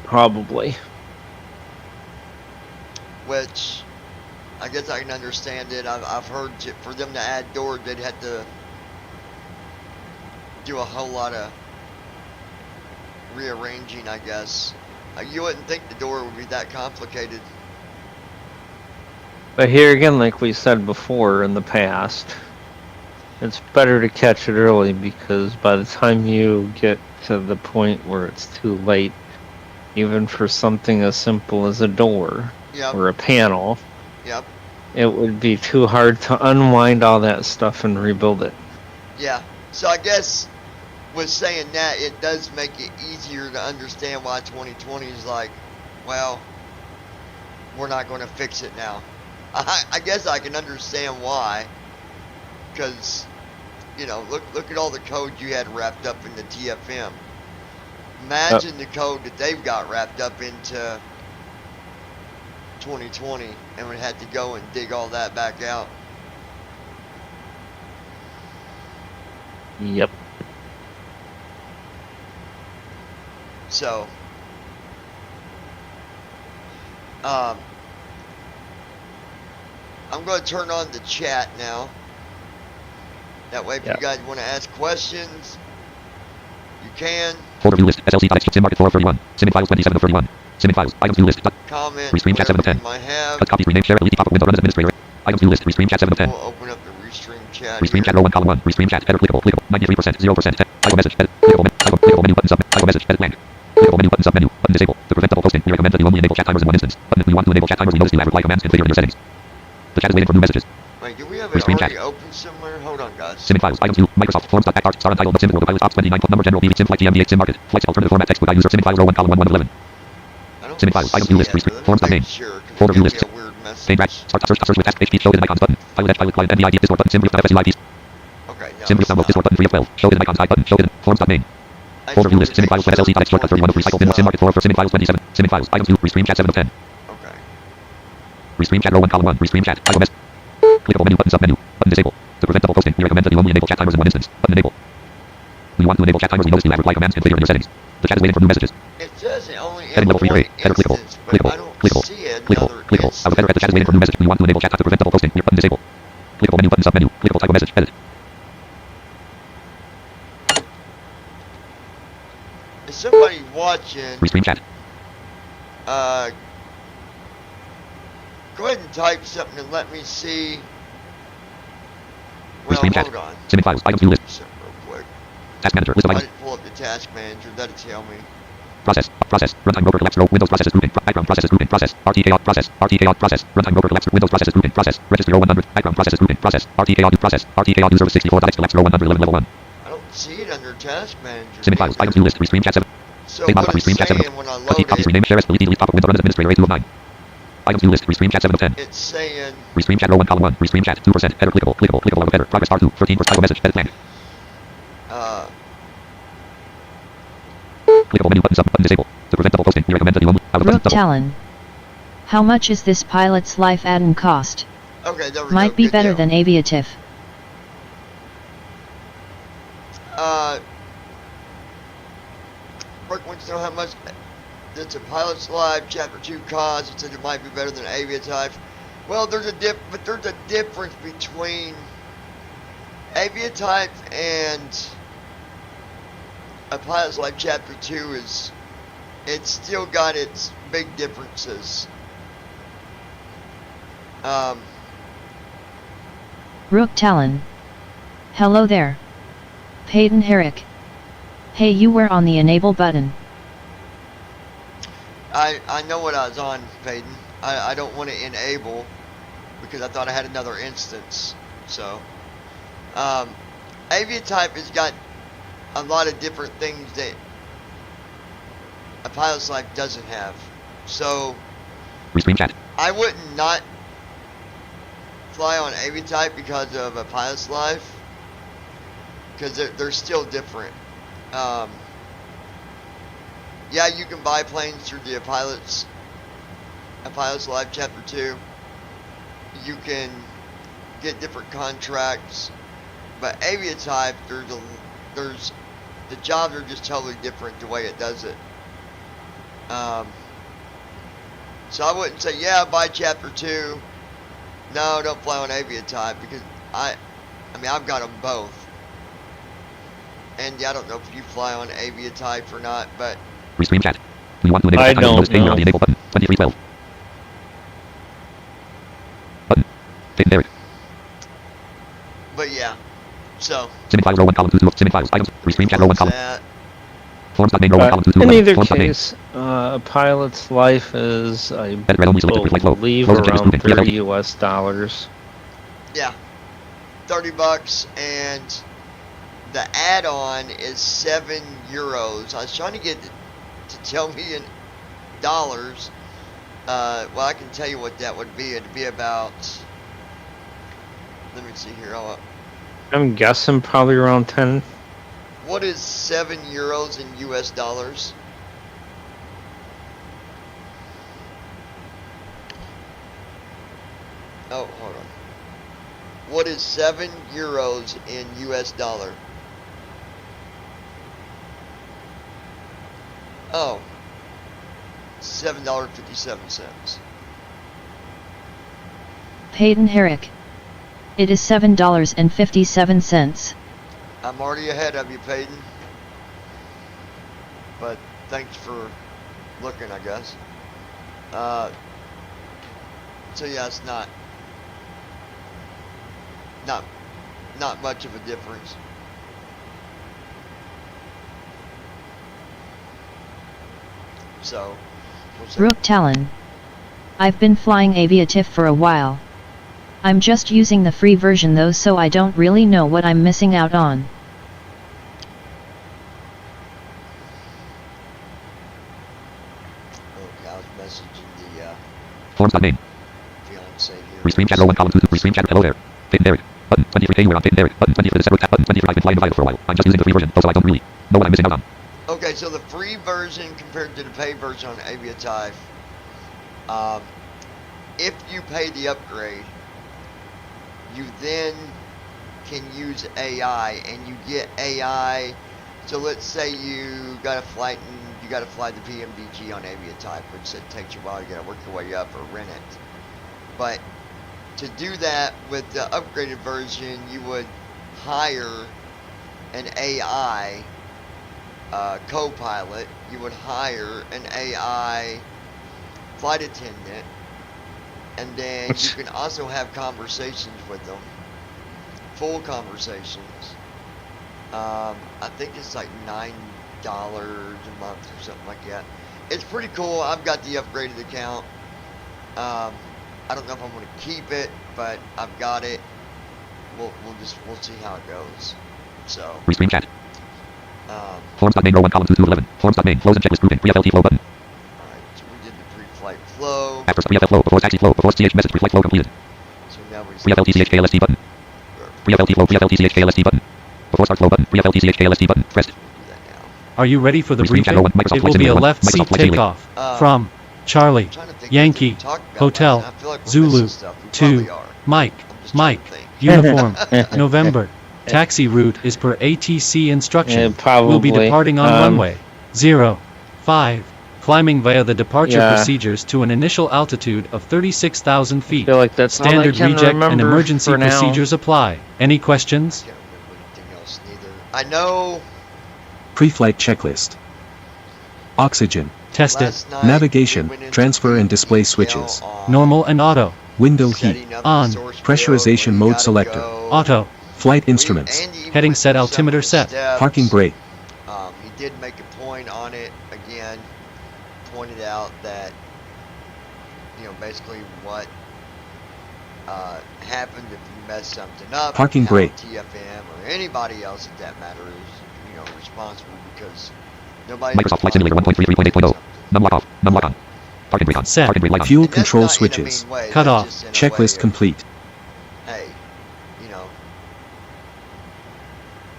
Probably. Which I guess I can understand it. I've heard for them to add doors, they'd have to do a whole lot of rearranging, I guess. You wouldn't think the door would be that complicated. But here again, like we said before in the past, it's better to catch it early because by the time you get to the point where it's too late, even for something as simple as a door Yep, or a panel, yep, it would be too hard to unwind all that stuff and rebuild it. yeah. So I guess with saying that, it does make it easier to understand why 2020 is like, well, we're not going to fix it now. I guess I can understand why, because, you know, look at all the code you had wrapped up in the TFM. Imagine the code that they've got wrapped up into 2020, and we had to go and dig all that back out. Yep. So, I'm going to turn on the chat now. That way, if Yeah. you guys want to ask questions, you can. Folder view list. SLC types. Sim market 4 of 31. Simming files 27 of 31. Simming files. Items view list. Comment Restream chat 7 of whatever 10. you might have. Cut copy. Rename share. Delete pop-up window. Run as administrator. Items new list. Restream chat 7 of 10. We'll open up the restream chat. Restream chat here. row 1 column 1. Restream chat. Header clickable. Clickable. 93%. 0%. Title message. Edit. Clickable. Clickable menu button sub. Title message. Edit blank. Clickable menu button sub menu. Button disable. To prevent double posting, we recommend that you only enable chat timers in one instance. Button if you want to enable chat timers, we notice you have reply commands configured in your settings. The chat is waiting for new messages. Wait, do we have it Restream already chat. open somewhere? Hold on, guys. Sim files. Items new. Microsoft Forms.act art star untitled sim pilot ops 29 number general BV sim flight GMB8 sim market flights alternative format text without user sim files row 1 column 1 1 of 11. I don't Sim files. see Items new list. it, Restream but forms let me name. make sure, 'cause Folder it view gave me list. a weird Pane drag. message. Search with task HP show with icons button. Pilot edge pilot client NDID Discord button sim brief FSI IPs. Okay, no, Sim brief it's download not. Discord button 3 of 12. Show hidden icons hide button. Show hidden forms.main. I Folder just view wanted list. to Sim make files sure LC before shortcut 31 of we recycle do bin sim stuff. market 4 for sim files 27. Sim files. Items new. Restream chat 7 of 10. Okay. Restream chat row 1 column 1. Restream chat. Title message. Clickable menu button sub menu. Button disable. To prevent double posting, we recommend that you only enable chat timers in one instance. Button enable. We want to enable chat timers, we notice you have reply commands configured in your settings. The chat is waiting for new messages. It says it only Heading in level 3 one array. Header clickable. instance, but Clickable. I don't Clickable. see another Clickable. Clickable. Out of header at the chat is waiting for new instance. message. We want to enable chat to prevent double posting. Button disable. Clickable menu button sub menu. Clickable title message. Edit. Is somebody watching? Restream chat. Go ahead and type something and let me see. Well, Restream chat. hold on. Sim files. Items new list. Something real quick. Task manager. List of I items. didn't pull up the task manager. That'd tell me. Process. Process. Runtime broker collapse row. Windows processes grouping. Background processes grouping. Process. RTK out. Process. RTK out. Process. Runtime broker collapse. Windows processes grouping. Process. Registry row 100. Background processes grouping. Process. RTK out. Process. RTK out. User 64. Alex collapse row 111 level 1. I don't see it under task manager. Sim files. Items new list. Restream chat 7. So Save what modifier. it's Restream chat 7. saying when I Copy. load Copies. it, Rename. Share. Delete. Delete. Pop up. Windows administrator. A2 of 9. Items new list. Restream chat 7 of 10. it's saying Restream chat row 1 column 1. Restream chat 2%. Header clickable. Clickable. Clickable. Header. Progress bar 2. 13 for title message. Edit blank. Clickable menu button sub button disable. To prevent double posting, we recommend that you only out of Rook double. Talon. How much is this pilot's life add-on cost? okay, there we Might go. be Good better deal. than Aviatif. Brooke wants to know how much that's a pilot's life chapter 2 costs. It said it might be better than Aviatype. Well, there's a difference between Aviatype and a pilot's life chapter 2 is it's still got its big differences. Rook Talon. Hello there. Peyton Herrick. Hey, you were on the enable button. I know what I was on, Peyton. I don't want to enable because I thought I had another instance. So, Aviatype has got a lot of different things that a pilot's life doesn't have. So, Restream chat. I would not fly on Aviatype because of a pilot's life because they're still different. Yeah, you can buy planes through the pilot's life chapter 2. You can get different contracts, but Aviatype, there's the jobs are just totally different the way it does it. So I wouldn't say, yeah, buy chapter 2. No, don't fly on Aviatype because I mean I've got them both. And yeah, I don't know if you fly on Aviatype or not, but Restream chat. We want to enable I chat timers. don't Notice anywhere on the know. enable button. 2312. Button. Peyton Herrick. yeah. So Sim files row 1 column 2 sim files items. Restream chat row 1 column. that. Forms.main row 1 column 2 In 11. either Forms.main. case, a pilot's life is, I Edit red only selected reflect low. believe, Close and check around this grouping. $30 US. Yeah, $30, and the add-on is €7. I was trying to get it to tell me in dollars. Well, I can tell you what that would be. It'd be about. Let me see here. I'm guessing probably around 10. What is €7 in US dollars? Oh, hold on. What is €7 in US dollar? Oh, $7.57. Peyton Herrick. It is $7.57. I'm already ahead of you, Peyton. But thanks for looking, I guess. So yeah, it's not not much of a difference. So, we'll see. Rook Talon. I've been flying Aviatif for a while. I'm just using the free version though, so I don't really know what I'm missing out on. Okay, I was messaging the Forms.name. fiance here. Restream chat row 1 column 2 restream chat hello there. Peyton Derek. Button 23K you are on Peyton Derek. Button 20 for the separate tab. Button 20 for I've been flying the Vital for a while. I'm just using the free version, so I don't really know what I'm missing out on. Okay, so the free version compared to the paid version on Aviatif, if you pay the upgrade, you then can use AI, and you get AI. So let's say you got a flight and you got to fly the PMDG on Aviatif, which it takes you a while. You got to work your way up or rent it. But to do that with the upgraded version, you would hire an AI co-pilot. You would hire an AI flight attendant, and then you can also have conversations with them, full conversations. I think it's like $9 a month or something like that. It's pretty cool. I've got the upgraded account. I don't know if I'm going to keep it, but I've got it. We'll see how it goes. So. Restream chat. Forms.name row 1 column 2 to 11. Forms.name flows and checklist grouping. Pre-FLT flow button. Alright, so we did the pre-flight flow. After pre-FL flow, before taxi flow, before CH message pre-flight flow completed. So now we Pre-FLT CH KLST button. Pre-FLT flow, pre-FLT CH KLST button. Before start flow button. Pre-FLT CH KLST button. Pressed. do that now. Are you ready for the Restream chat briefing? row 1. Microsoft It Flight will be a Simulator 1. left seat Microsoft Flight Simulator. takeoff from Charlie, I'm trying to think Yankee, what to talk about, Hotel, guys. I feel like we're Zulu, missing stuff. We 2, probably are. Mike, I'm just trying Mike, to think. uniform, November. Taxi route is per ATC instruction. Probably. We'll be departing on runway 05, climbing via the departure Yeah. procedures to an initial altitude of 36,000 I feet. feel like that's all I Standard can reject and remember emergency for now. procedures apply. Any questions? Can't remember anything else neither. I know Pre-flight checklist. Oxygen. Test it. last night Navigation, we went into transfer and display detail switches. on Normal and auto. Window heat. setting up the on. source field, Pressurization where you mode gotta selector. go. Auto. Flight We- instruments. Andy even Heading went set through some altimeter of the set. steps. Parking brake. He did make a point on it again, pointed out that, basically what happened if you mess something up. Parking how brake. TFM or anybody else at that matter is, responsible, because nobody. Microsoft Flight Simulator 1.33.8.0. Num lock off. Num lock on. Parking brake on. Set. Parking brake light on. Fuel And that's control not in a mean switches. way, Cut that's off. just in a Checklist way of, complete. Hey,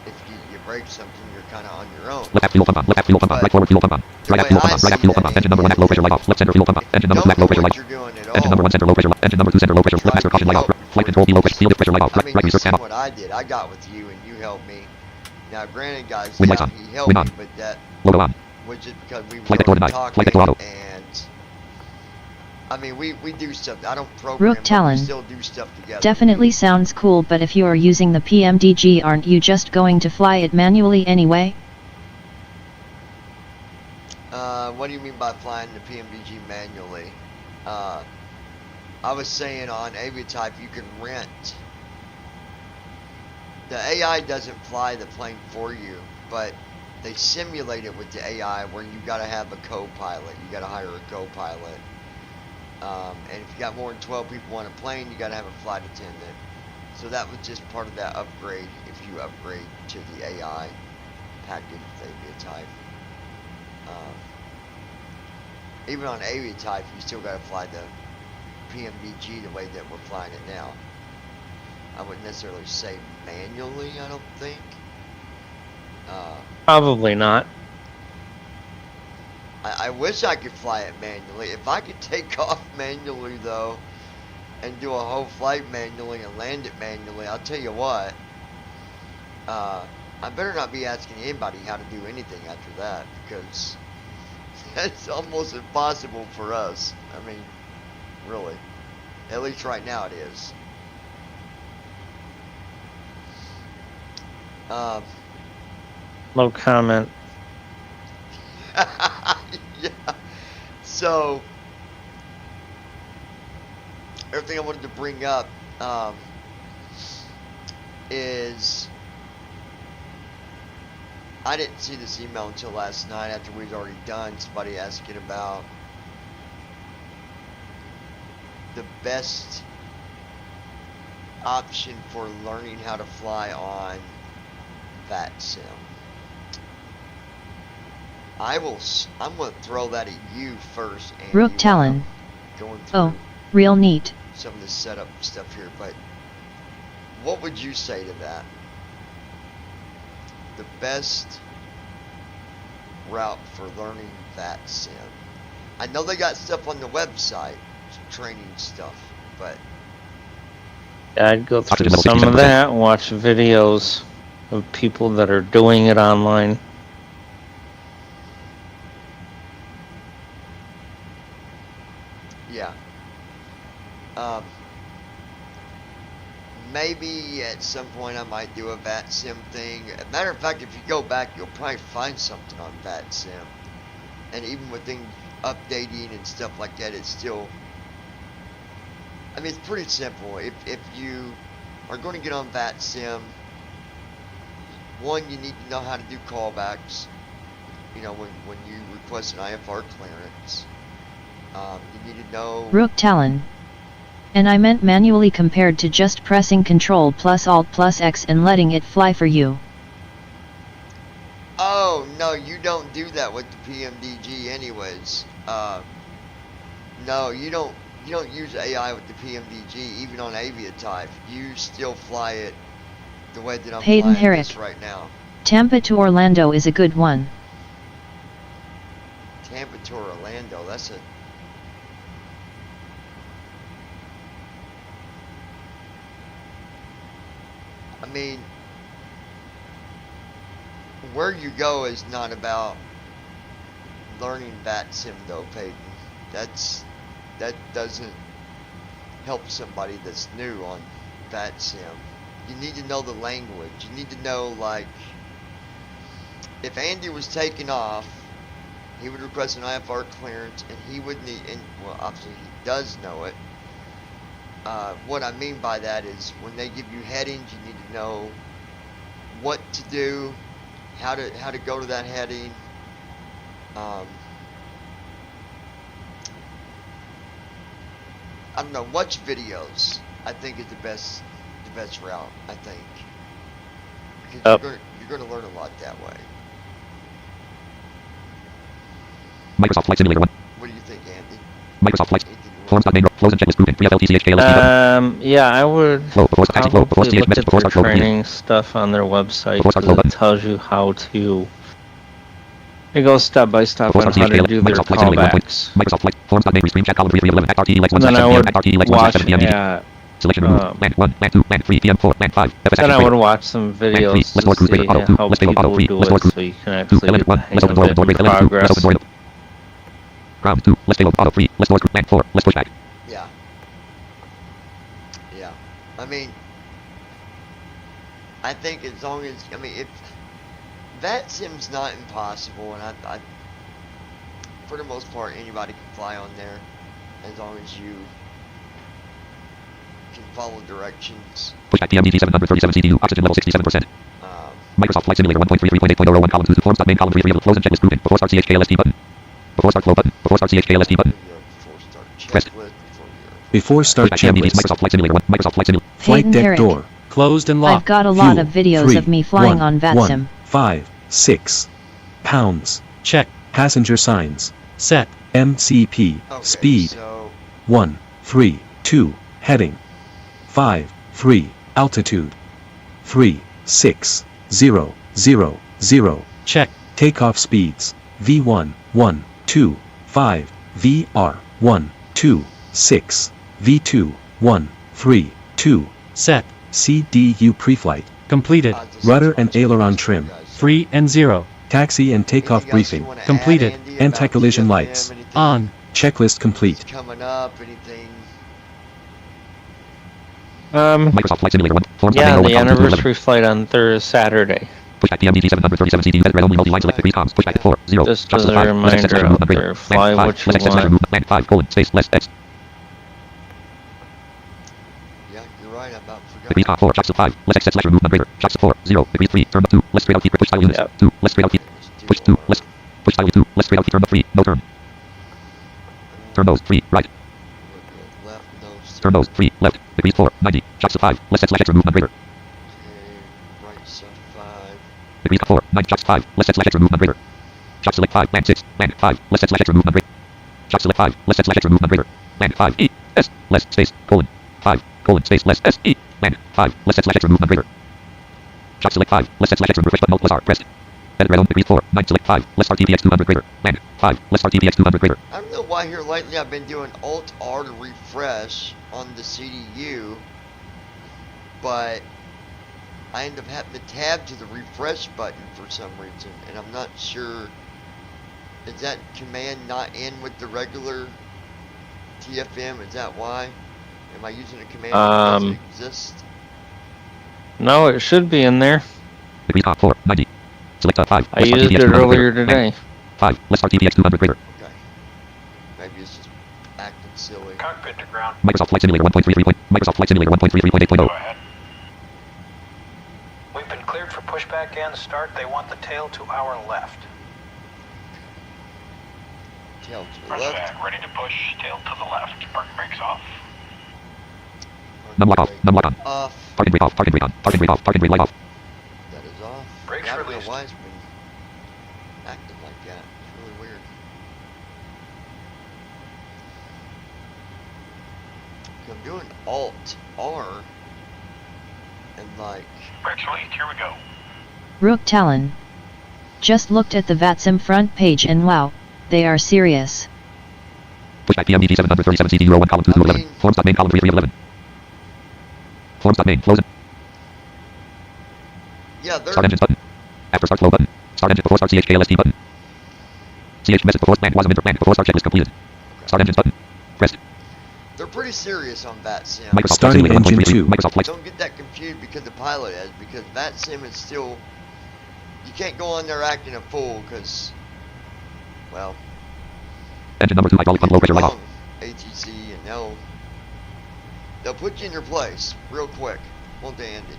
if you break something, you're kind of on your own. Left half fuel pump on. Left half fuel pump on. Right forward fuel pump on. Right half fuel pump on. Right half fuel pump on. Engine number 1 act low pressure light off. Left center fuel pump on. Engine number 2 act low pressure light. You're doing at Engine number 1 center low pressure. Engine number 2 center low pressure. Left master caution light off. Flight control below pressure. Field pressure light off. I mean, Right you reserve see cam off. what I did. I got with you, and you helped me. Now, granted, guys, Wind lights on. he helped Wind me, on. but that Logo on. was just because we Flight were deck door denied. talking, Flight deck door auto. and I mean, we do stuff. I don't program, Rook but we Talon. still do stuff together. Definitely sounds cool, but if you are using the PMDG, aren't you just going to fly it manually anyway? What do you mean by flying the PMDG manually? I was saying on Aviatype you can rent. The AI doesn't fly the plane for you, but they simulate it with the AI where you got to have a co-pilot. You got to hire a co-pilot. And if you got more than 12 people on a plane, you got to have a flight attendant. So that was just part of that upgrade if you upgrade to the AI package with Aviatype. Even on Aviatype, you still got to fly the PMDG the way that we're flying it now. I wouldn't necessarily say manually, I don't think. Probably not. I wish I could fly it manually. If I could take off manually, though, and do a whole flight manually and land it manually, I'll tell you what. I better not be asking anybody how to do anything after that, because that's almost impossible for us. I mean, really. At least right now it is. No comment. Yeah. So, everything I wanted to bring up, is, I didn't see this email until last night after we'd already done. Somebody asking about the best option for learning how to fly on VATSIM. I'm going to throw that at you first, Andy. Rook Talon. Going through Oh, real neat. some of the setup stuff here, but what would you say to that? The best route for learning VATSIM. I know they got stuff on the website, some training stuff, but I'd go through some of that and watch videos of people that are doing it online. yeah. Maybe at some point I might do a VATSIM thing. As a matter of fact, if you go back, you'll probably find something on VATSIM. And even with things updating and stuff like that, it's still, I mean, it's pretty simple. If you are going to get on VATSIM, one, you need to know how to do callbacks. You know, when you request an IFR clearance, you need to know. Rook Talon. And I meant manually compared to just pressing Ctrl plus Alt plus X and letting it fly for you. Oh, no, you don't do that with the PMDG anyways. No, you don't use AI with the PMDG, even on Aviatype. You still fly it the way that I'm Hayden flying this Herrick. right now. Tampa to Orlando is a good one. Tampa to Orlando, that's a... I mean, where you go is not about learning VATSIM though, Peyton. That doesn't help somebody that's new on VATSIM. You need to know the language. You need to know, like, if Andy was taking off, he would request an IFR clearance, and he would need, and well, obviously he does know it. What I mean by that is when they give you headings, you need to know what to do, how to go to that heading. I don't know. Watch videos. I think is the best route. I think because you're gonna learn a lot that way. Microsoft Flight Simulator 1. What do you think, Andy? Microsoft Flight. Anything you want? Forms.main. Flows and checklist grouping. 3FLTCHKLSP. Yeah, I would Flow. Before start flow. Before probably CH look message. at Before their start flow. training stuff on their website Before start because flow it tells you how to. It goes step by step Before on start how to CHKL. do their Microsoft Flight Simulator 1. callbacks. Microsoft Flight. Forms.main. Stream chat column 3 311. Act RT Lex 1 And then I 7 PM. would Act RT Lex 1 watch 7 PM. at, Selection removed. Land 1. Land 2. Land 3. PM 4. Land 5. FS then I action would free. watch some videos Let's to load cruise see radar auto. how Let's stay people auto free. do Let's it load cruise. so you can 2. actually get the LN1. hang Let's of open door. it Door in break. LN2. Let's progress. open door. Ground 2. Let's stay low auto free. Let's load land 4. Let's push back. Yeah. Yeah. I mean, I think as long as, I mean, if VATSIM's not impossible, and I for the most part, anybody can fly on there as long as you can follow directions. Pushback PMDG 737 CDU. Oxygen level 67%. Microsoft Flight Simulator 1.33.8.001 column 2 forms main column 3 3 close and checklist grouping. Before start CHKLST button. Before start flow button. Before start CHKLST button. Before start Press. checklist, Before start Pushback PMDG checklist. Microsoft Flight Simulator 1. Microsoft Flight Simulator. Flight Hayden deck Herrick. door. Closed and locked. I've got a lot Fuel. of videos 3, of me flying 1, on VATSIM. 1, 5, 6 pounds. Check. Passenger signs. Set. MCP. Okay, Speed. so 1, 3, 2. Heading. 5, 3. Altitude. 3, 6, 0, 0, 0. Check. Takeoff speeds. V1, 1, 2, 5. VR, 1, 2, 6. V2, 1, 3, 2. Set. CDU preflight. Completed. Rudder and aileron trim. 3 and 0. Taxi and takeoff anything else you briefing. wanna add, Completed. Andy, about Anti-collision DFM, lights. anything On. Checklist complete. that's coming up, anything? Microsoft Flight Simulator 1. Forms Yeah, main the 01 column 2 anniversary flight on Saturday. Pushback PMDG 737 CDU. Red only multi-line select degrees comms. Pushback 4 0. Just Drops as a 5. Less access reminder movement out upgrade. there, fly Land 5. what you Less access want. movement. Land 5 : space less X. Yeah, you're right. I about forgot. Degrees 4. Shock 5. Less X slash remove non-greater. Shock 4. 0. Degrees 3. Turn up 2. Less straight out key. Push style units. Yep. 2. Less straight out key. Push 2. Less. Push style 2. Less straight out key. Turn up 3. No turn. Turn nose 3. Right. Left nose. Turn nose 3. Left. Degrees 4. 90. Shock 5. Less X slash X remove non-greater. Okay, right sub 5. Degrees 4. 9. Shock 5. Less X slash X remove non-greater. Shock select 5. Land 6. Land 5. Less X slash X remove non-greater. Shock select 5. Less X slash X remove non-greater. Land 5. E. S. Less space. Colon. 5. Colon space. Less S. E. Land 5. Less X slash X remove non-greater. Shock select 5. Less X slash X remove refresh button alt plus R. Pressed. Edit red on degrees 4. 9. Select 5. Less RTPX 200 greater. Land 5. Less RTPX 200 greater. I don't know why here lately I've been doing Alt R to refresh on the CDU, but I end up having to tab to the refresh button for some reason, and I'm not sure. Is that command not in with the regular TFM? Is that why? Am I using a command that doesn't exist? No, it should be in there. Degrees 4. 90. Select 5. I used it earlier today. 5. Less RTPX 200 greater. Okay. Maybe it's just acting silly. Cockpit to ground. Microsoft Flight Simulator 1.33. Microsoft Flight Simulator 1.33.8.0. Go ahead. We've been cleared for pushback and start. They want the tail to our left. Tail to the left. Ready to push. Tail to the left. Park brakes off. Num lock off. Num lock on. Off. Parking brake off. Parking brake on. Parking brake off. Parking brake light off. That is off. Brakes I don't know released. why it's been acting like that. It's really weird. I'm doing Alt R and like Brakes released. Here we go. Rook Talon. Just looked at the VATSIM front page and wow, they are serious. Pushback PMDG 737 CT01 column 2 through 11. Forms.main column 3 of 11. Forms.main close it. yeah, they're Start engines button. After start flow button. Start engine before start CHKLST button. CH message before land was interplan before start checklist completed. Start engines button. Pressed. they're pretty serious on VATSIM. Microsoft Starting Flight Simulator engine 1.33. 2. Microsoft Flight. Don't get that confused because the pilot is, because VATSIM is still, you can't go on there acting a fool because, well, Engine number 2 hydraulic pump low pressure light off. wrong ATC and they'll put you in your place real quick, won't they, Andy?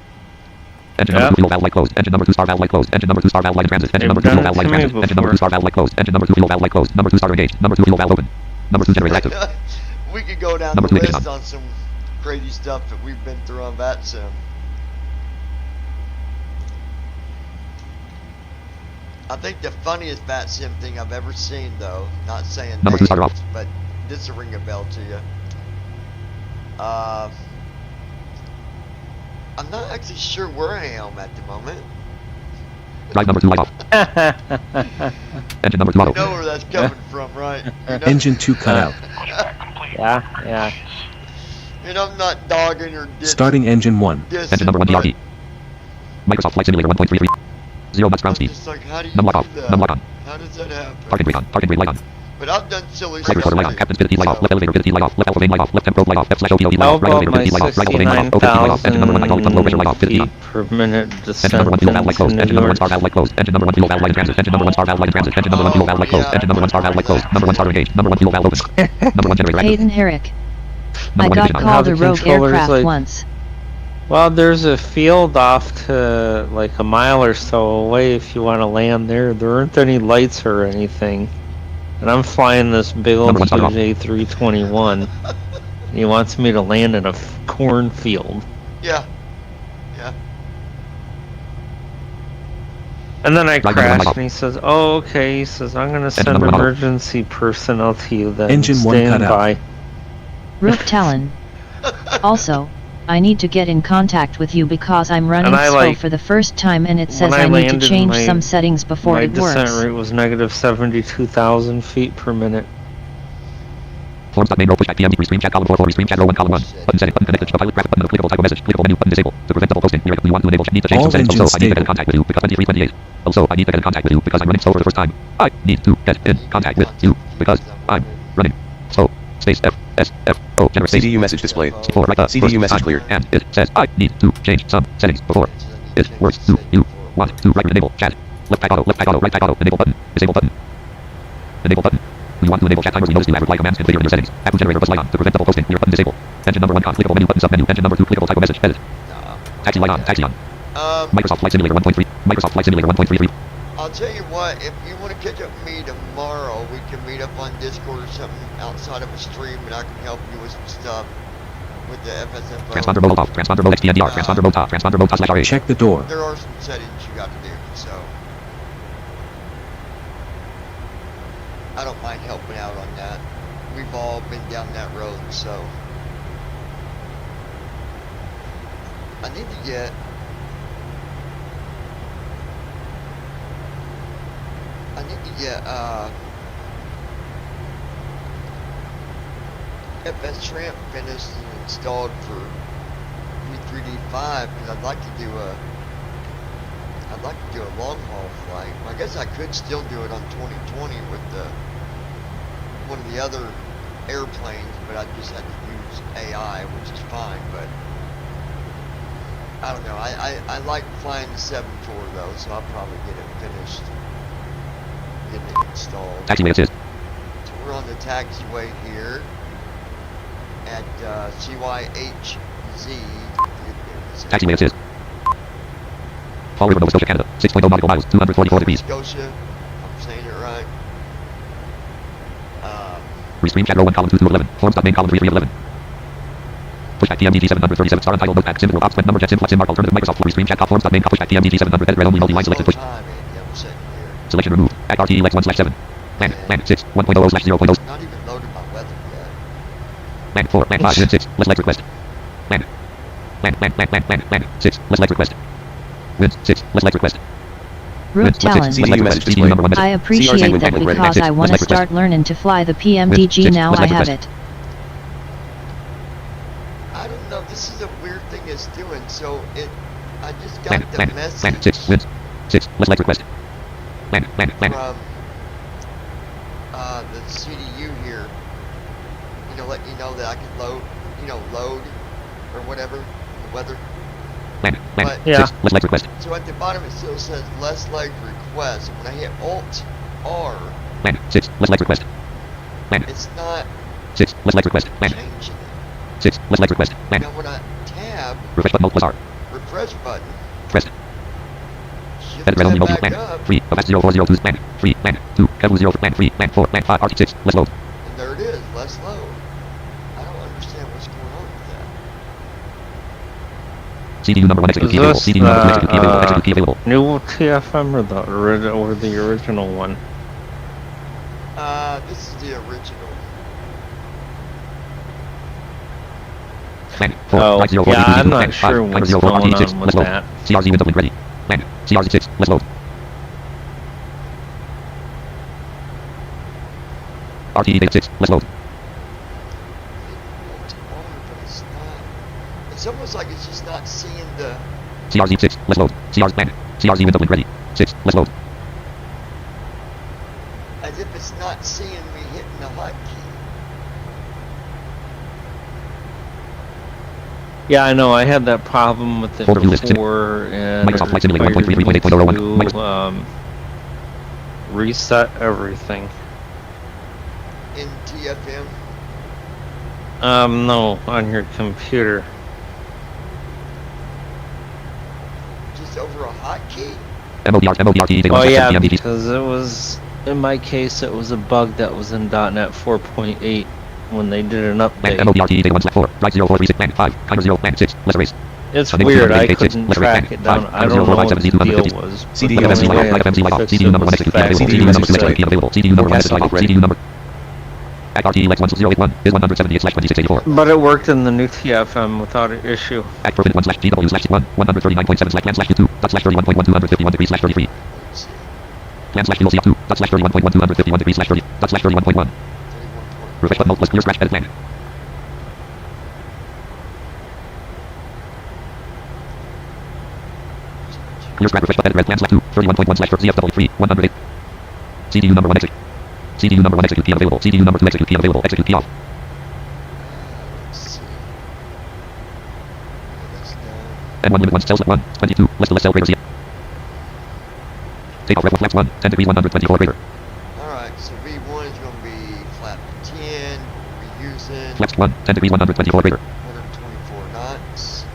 Engine number 2 wheel valve light closed. Engine number 2 star valve light closed. Engine number 2 star valve light in transit. Engine number 2 They've wheel done valve it light in to me transit. Engine number 2 star valve light closed. Engine number 2 wheel valve light closed. Number 2 starter engaged. Number 2 wheel valve open. Number 2 generator active. We could go down Number the 2 ignition list on. on some crazy stuff that we've been through on VATSIM. I think the funniest VATSIM thing I've ever seen, though, not saying Number 2 starter names, off. but this will ring a bell to you. I'm not actually sure where I am at the moment. Drive number 2 light off. Engine number 2 You auto. know where that's coming from, right? You know? Engine 2 cut out. Pushback complete. Yeah. And I'm not dogging or Starting engine 1. Engine number 1 DRE. Microsoft Flight Simulator 1.33. 0 knots ground speed. Just like, how do you Num lock do off. that? Num lock on. How does that happen? Parking brake on. Parking brake light on. But I've done silly Right recorder light on. too, Captain's pivot light off. so- Left elevator pivot light off. Left alpha main light off. Left temp probe light off. Left slash OPOD light How off. Right about elevator my pivot light off. Right alpha main light off. OPOD light off. Engine number 1 hydraulic pump low pressure light off. Pivot feet on. per minute Engine descent number 1 wheel valve light closed. into Engine number 1 star Newark. valve light closed. Engine number 1 wheel valve light in transit. Engine number 1 star valve light in transit. Engine number 1 wheel valve light closed. Engine number 1 star valve light closed. Number 1 starter engaged. Number 1 wheel valve open. Number 1 generator active. Hayden Herrick. I Number 1 got ignition on. How called the a rogue controller's aircraft like- once. Well, there's a field off to like a mile or so away if you want to land there. There aren't any lights or anything. And I'm flying this big old Number one, start off. huge A321. He wants me to land in a cornfield. Yeah. Yeah. And then I Drive number one, crashed light off. and he says, oh, okay. He says, I'm going to send number one, light off. emergency personnel to you then. Engine one Stand cut out. by. Rook Talon. Also, I need to get in contact with you because I'm running And I, slow like, for the first time and it says when I I need to landed, change my- some settings before My it descent works. rate was negative 72,000 feet per minute. Forms.main row pushback PMD restream chat column 4 restream chat row 1 column 1. Button setting button connected to pilot graphic button clickable type of message clickable menu button disable to prevent double posting. We want to enable need to change All some settings. engines Also, I need to get in stable. contact with you because 2328. Also, I need to get in contact with you because I'm running slow for the first time. I need to get in contact with you because I'm running slow. Space F S F O generate space. CDU message displayed. C4 right CDU first message time. cleared. And it says I need to change some settings before it works. Do you want to right enable chat? Left type auto, right type auto, enable button, disable button, enable button. We want to enable chat timers. We notice you have reply commands configured in your settings. Active generator bus light on to prevent double posting. Your button disable. Engine number 1 con clickable menu button sub menu. Engine number 2 clickable type of message edit. Taxi light on. Taxi on. Um, Microsoft Flight Simulator 1.3. Microsoft Flight Simulator 1.33. I'll tell you what, if you want to catch up with me tomorrow, we can meet up on Discord or something outside of a stream, and I can help you with some stuff with the FSFO. Transponder mode off. Transponder mode XPNDR. Transponder mode top. Transponder mode top slash RH. Check the door. There are some settings you got to do, so I don't mind helping out on that. We've all been down that road, so I need to get FS Tramp finished and installed for V3D5 because I'd like to do a long haul flight. I guess I could still do it on 2020 with one of the other airplanes, but I just had to use AI, which is fine. But I don't know. I like flying the 7.4 though, so I'll probably get it finished, getting it installed. Taxiway assist. So we're on the taxiway here at cyhz. Taxiway assist. Fall River, Nova Scotia, Canada. 6.0 nautical miles. 244 degrees. Scotia. I'm saying it right. Restream chat row 1 column 2 through 11. Forms dot main column 3 3 of 11. Pushback TMDG 737 star untitled notepad symbol box web number jet sim mark alternative Microsoft restream chat top forms dot main pushback TMDG 700 edit red only multi line selected push. Selection removed. Act RTE Lex 1/7. Land 6 1.00/0.0. Not even loaded my weather yet. Land 4 land 5 land 6 less legs request. Land 6 less legs request. Wind 6 less legs request. Root Talon. I appreciate that because I want to start learning to fly the PMDG now I have it. I don't know, this is a weird thing it's doing, so I just got the message land 6 wind 6 less legs request. Land from the CDU here, letting you know that I can load or whatever, the weather. Land Yeah. 6 less legs request. So at the bottom it still says less leg request, and when I hit Alt R, Land 6 less legs request. Land it's not 6 less legs request. Land changing it. 6 less legs request. Land Now when I tab refresh button alt plus R. refresh button, Pressed. shift Edit red only tab multi back land up, 3 of S0402 land 3 land 2 Kevu 0 land 3 land 4 land 5 RT6 less load. and there it is, less load. I don't understand what's going on with that. CDU number 1 execute key available. Is CDU number 2 execute key available. Execute key available. new TFM or the original one? This is the original. Land 4 Oh, 0 yeah, I'm not land 5 sure what's 0 going RT6 on less with load. that. CRZ window link ready. Land CRZ6 less load. RTE data 6 less load. Alt R, but it's not. It's almost like it's just not seeing the. CRZ6 less load. CRZ land CRZ window link ready. 6 less load. As if it's not seeing me hitting the hotkey. Yeah, I know. I had that problem with it Folder view list. before, and Microsoft Flight Simulator required me 1.33.8.001. to reset everything. In TFM. No, on your computer. Just over a hotkey? MODRTE data Oh yeah, MDG. because it was, in my case, it was a bug that was in .NET 4.8 when they did an Land update. MODRTE data 1/4 right 0436 land 5 timer 0 land 6 less erase. It's Enable weird, I 286, couldn't less erase track land it down. 5 I don't know what the deal was. CDU but the FMC only way live I FMC could live fix CDU it number 1 was execute key available. fax CDU number 2 CDU execute key available. CDU number 1 execute key available. CDU number Act RTE Lex 12081 is 178/2684. But it worked in the new TFM without an issue. Act Permit 1/GW/1 139.7/land/2 /31.1251 degrees/33 land/DLC2 /31.1251 degrees/30 /31.1 refresh button alt plus clear scratch edit land. Clear scratch refresh button edit red land/2 31.1/ZFW3 108 CDU number 1 execute. CDU number 1 execute key available. CDU number 2 execute key available. Execute key off. Let's see. That's done. M1 limit 1 cell 1 22 less the less cell greater Z. Take off red flaps 1 10 degrees 124 greater. Alright, so V1 is going to be flap 10. We're using Flaps 1 10 degrees 124 greater. 124 knots.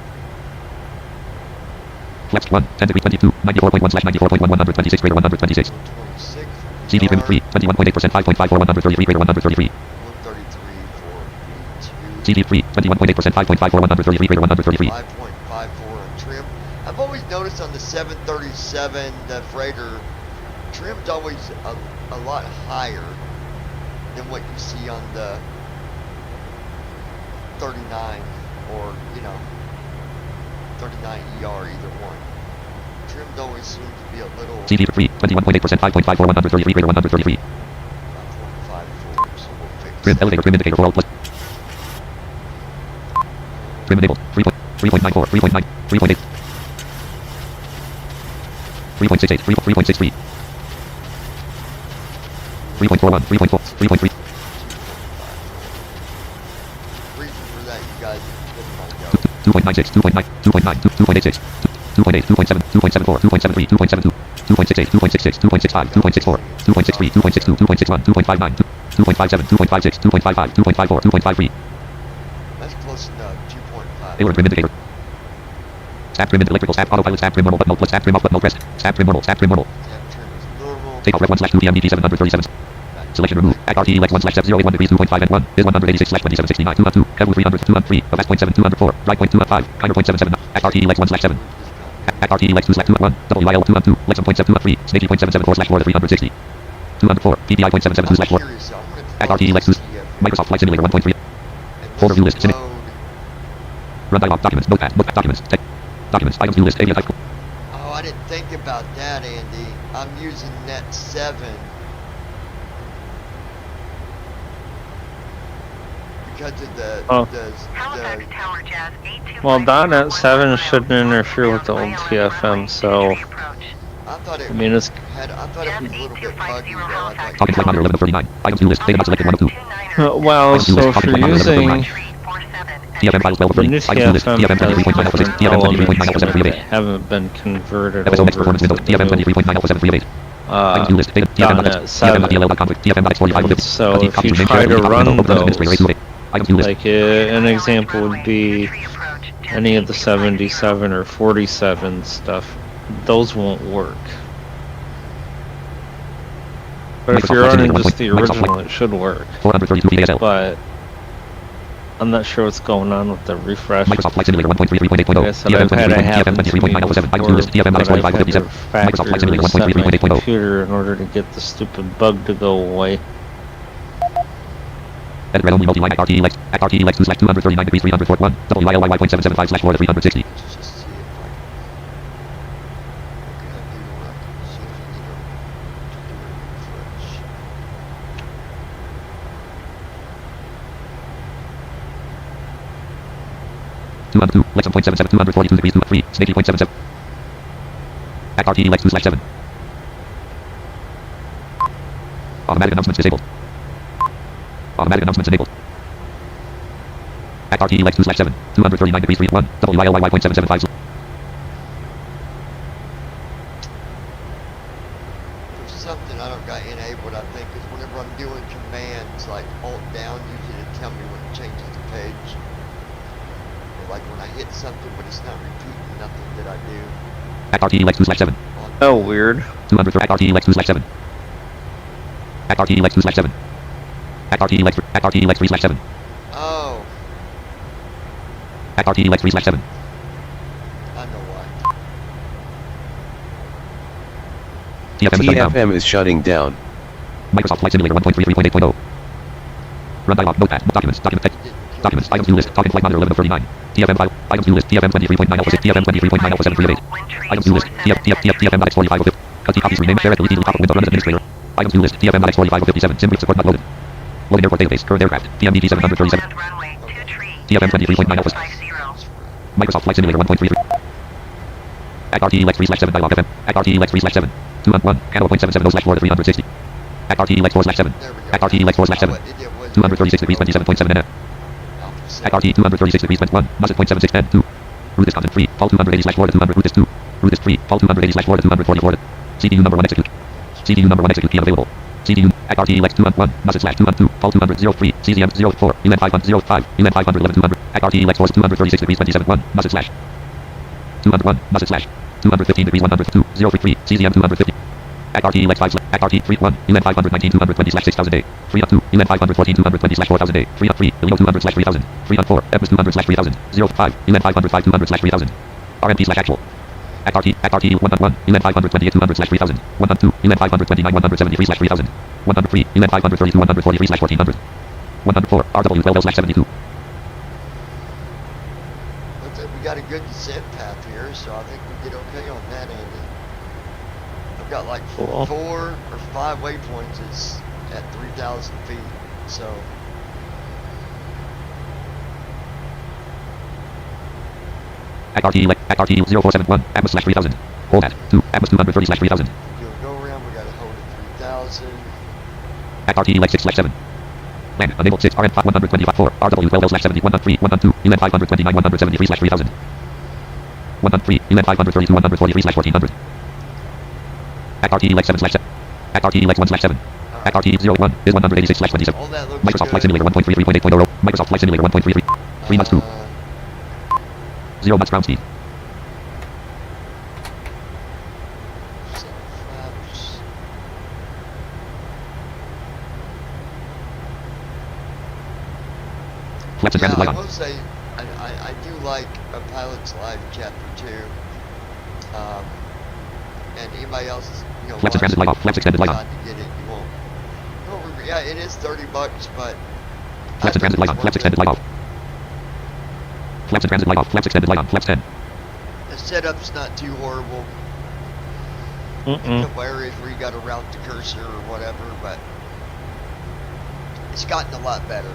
Flex 1, 10 degree 22, 94.1 slash 94.1, 126 greater 126. 126. CV trim 3, 21.8%, 5.54, 133 greater 133. 133 for B2. CV 3, 21.8%, 5.54, 133 greater 133. 5.54 on trim. I've always noticed on the 737, the freighter, trim's always a lot higher than what you see on the 39 or, 39 ER, either one. Trim's always seems to be a little... CV 3, 21.8%, 5.54, 133 greater 133. 5.54, so we'll fix Trim that. elevator, trim indicator for all plus. Trim enabled, 3.94, 3.9, 3.8. 3.68, 3.63. 3.41, 3.4, 3.3. Reason for that, you guys, get my go. 2.96, 2.9, 2.9, 2.86, 2.8, 2.7, 2.74, 2.73, 2.72, 2.68, 2.66, 2.65, 2.64, 2.63, 2.62, 2.61, 2.59, 2.57, 2.56, 2.55, 2.54, 2.53. That's close enough, 2.5. Tailor trim indicator. Stab trim electrical stab autopilot stab trim normal button plus stab trim off button press. Stab trim normal stab trim normal. Tab trim is normal. Take off ref 1 slash 2 PMDT 737. Selection remove. Act RT elect 1 slash 081 degrees 2.5 and 1 is 186 slash 2769 2 Hevel 300 203 Avast 0.7 204 Right point 2 5 Kinder 0.77 Act RT elect 1 slash 7 Act RT elect 2 slash 2 1 WIL 2 2 Lexum 0.7 3 Snakey 0.774 slash 4 360 204 PPI 0.772 slash 4 Act RT elect 2 Microsoft Flight Simulator 1.3 Folder view list Run dialog documents notepad documents text documents items view list avian type. Oh, I didn't think about that, Andy. I'm using net 7. Because of the Halifax Tower Jazz 825. Well, .NET 7 shouldn't interfere with the old TFM, so I thought it I mean it's had I thought it was a little bit buggy though. I thought Talking to monitor 11 of 39 items view list data not selected 1 of 2 well. So if you're using TFM files 12 of the 3 new items view list TFM, TFM has 23.9 alpha 6 different TFM 23.9 alpha elements 7 that 38 haven't been converted FSO next over performance window to the TFM new 23.9 alpha 7 38 items view list data TFM .NET 7. TFM.dll.config TFM.x45 So if you try to run those, items view list like an example would be any of the 77 or 47 stuff, those won't work. But if you're running just the original, it should work. 432 VASL But I'm not sure what's going on with the refresh. Microsoft Flight Simulator 1.33.8.0 Like I said, I've had it happen to me 23.9 alpha 7 items view before, list but I've had TFM.x45 to 57 Microsoft Flight factory Simulator reset my 1.33.8.0 computer in order to get the stupid bug to go away. Edit read only multi-line act RT elect 2 slash 239 degrees 341 WILY.775 slash 4 to 360 let's just see if I see if I need to do a refresh. 202 Lexum 0.77 242 degrees 2 3 Snakey 0.77 Act RT elect 2 slash 7 Automatic announcements disabled. Automatic announcements enabled. Act RT elect 2 slash 7 239 degrees 3 1 WILY.775 There's something I don't got enabled, I think, because whenever I'm doing commands like Alt down, usually to tell me when it changes the page. Or like when I hit something, but it's not repeating nothing that I do. Act RT elect 2 slash 7 Oh, weird. 200 Act RT elect 2 slash 7 Act RT elect 2 slash 7 Act RT elect 3 slash 7 Oh, Act RT elect 3 slash 7 I know why. TFM is shutting down. TFM is shutting down. Microsoft Flight Simulator 1.33.8.0 Run dialog notepad documents document text documents items view list talking flight monitor 11 of 39 TFM file items view list TFM 23.9 alpha 6 TFM 23.9 alpha 7 38 items view list TFM.x45 of copy copies rename share at delete pop-up window run as administrator items view list TFM.x45 of 57 sim support not loaded loading airport database current aircraft PMDT 737 TFM 23.9 alpha Microsoft Flight Simulator 1.33 Act RT elect 3 slash 7 dialog FM Act RT elect 3 slash 7 2 1 Candle 0.770 slash 4 to 360 Act RT elect 4 slash 7 There we go. Act RT elect 4 slash 7 236 degrees 27.7 NF Act RT 236 degrees 21 Nuzit 0.76 N 2 Route is content 3 Fall 280 slash 4 to 200 Route is 2 Route is 3 Fall 280 slash 4 to 244 CDU number 1 execute CDU number 1 execute key unavailable CDU Act RT elect 2 1 Nuzit slash 212 Fall 203 CZM 04 ELAN 505 ELAN 511 200 Act RT elect 4 236 degrees 27 1 Nuzit slash 201 Nuzit slash 215 degrees 102, 033, CZM 250. At RT Lex 5, at RT 31, ELN 519 220 slash 6000 a. 3 up 2, ELN 514 220 slash 4000 a. 3 up 3, Elio 200 slash 3000. 3 up 4, Evans 200 slash 3000. 0 5, ELN 505 200 slash 3000. RMP slash actual. At RT 1 on 1, ELN 528 200 slash 3000. 1 on 2, ELN 529 173 slash 3000. 103, ELN 532 143 slash 1400. 104, RW 12 slash 72. Looks like we got a good descent path here, so I think we did okay on that, Andy. I've got like Cool. 4 or 5 waypoints is at 3,000 feet, so. At RT 0471, Atmos slash 3000. Hold at 2, Atmos 230 slash 3000. You'll go around, we gotta hold at 3,000. At RT 6 slash 7. Land, enabled 6, RM 125 4, RW 12 slash 70, 103, 102, ELN 529 173 slash 3000. 103, ELN 532 143 slash 1400. At RT 7 slash 7. At RT 1 slash 7. At RT 01 is 186 slash 27. All that looks Microsoft good. Flight Simulator 1.33.8.0. Microsoft Flight Simulator 1.33. 3 knots 2. 0 knots ground speed. So, flaps. Flaps and Yeah, transit light I on. will say, I do like a Pilot's Life Chapter 2. And anybody else, you know, Flaps and transit light off. Flaps extended light on. decide to get it, you won't. Yeah, it is $30, but Flaps and transit light on. Flaps extended light off. Flaps and transit light off. Flaps extended light on. Flaps 10. the setup's not too horrible. A couple areas where you got to route the cursor or whatever, but it's gotten a lot better,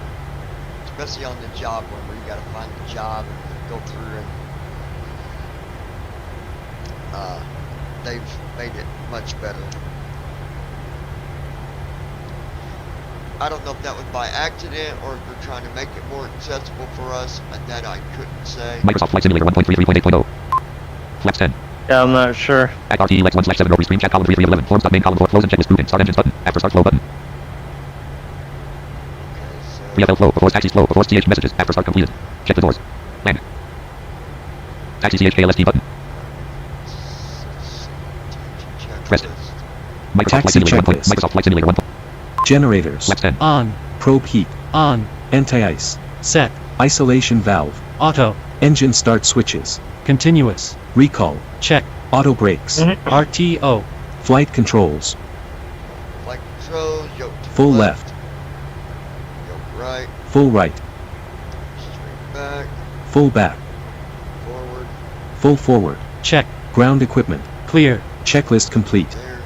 especially on the job one where you got to find the job and go through and they've made it much better. I don't know if that was by accident or if they're trying to make it more accessible for us, but that I couldn't say. Microsoft Flight Simulator 1.33.8.0. Flaps 10. Yeah, I'm not sure. At RT 1 slash 7 rotary stream chat column 3311. Forms main column 4 close and checklist grouping. Start engines button. After start flow button. Okay, so VFL flow. Before taxis flow. Before CH messages. After start completed. Check the doors. Land. Taxi CH KLST button. Rest. Microsoft Flight Taxi Simulator 1. checklist. Microsoft Flight Simulator 1. Generators. Flaps 10. On. Probe heat. On. Anti-ice. Set. Isolation valve. Auto. Engine start switches. Continuous. Recall. Check. Auto brakes. RTO. Flight controls. flight controls, yoke to Full left. yoke right, Full right. straight back, Full back. forward, Full forward. Check. Ground equipment. Clear. Checklist complete. there.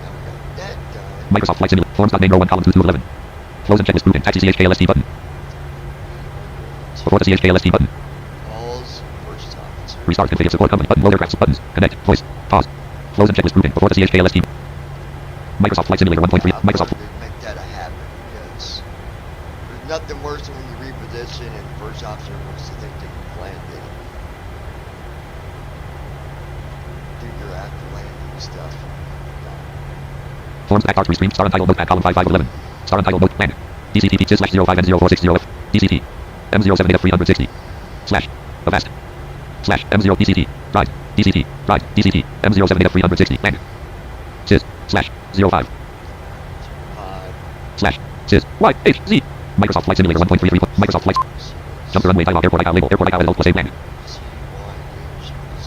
Now we got that done. Microsoft Flight Simulator. Forms.main row 1 column 2 to 11. Close and checklist grouping. Taxi CH KLST button. Before the CH KLST button. Balls, first officer. Restart configure support company button. Load aircraft buttons. Connect. Voice. Pause. Close and checklist grouping. Before the CH KLST. Microsoft Flight Simulator 1.3. Microsoft. Make that a habit because there's nothing worse than when you reposition and the first officer wants to think they can land it. Do your after landing stuff. Forms back R3 stream. Star untitled notepad column 5511. Star untitled note land. DCT P slash 05 and 0460. DCT. M07 of 360. Slash. Avast. Slash M0 DCT. Ride. DCT. Ride. DCT. M07 of 360. Land. CIS. Slash. 05. Slash. CIS. YHZ. Microsoft Flight Simulator 1.33. Microsoft Flight. Jump to runway dialog. Airport icon label. Airport icon adult plus save land.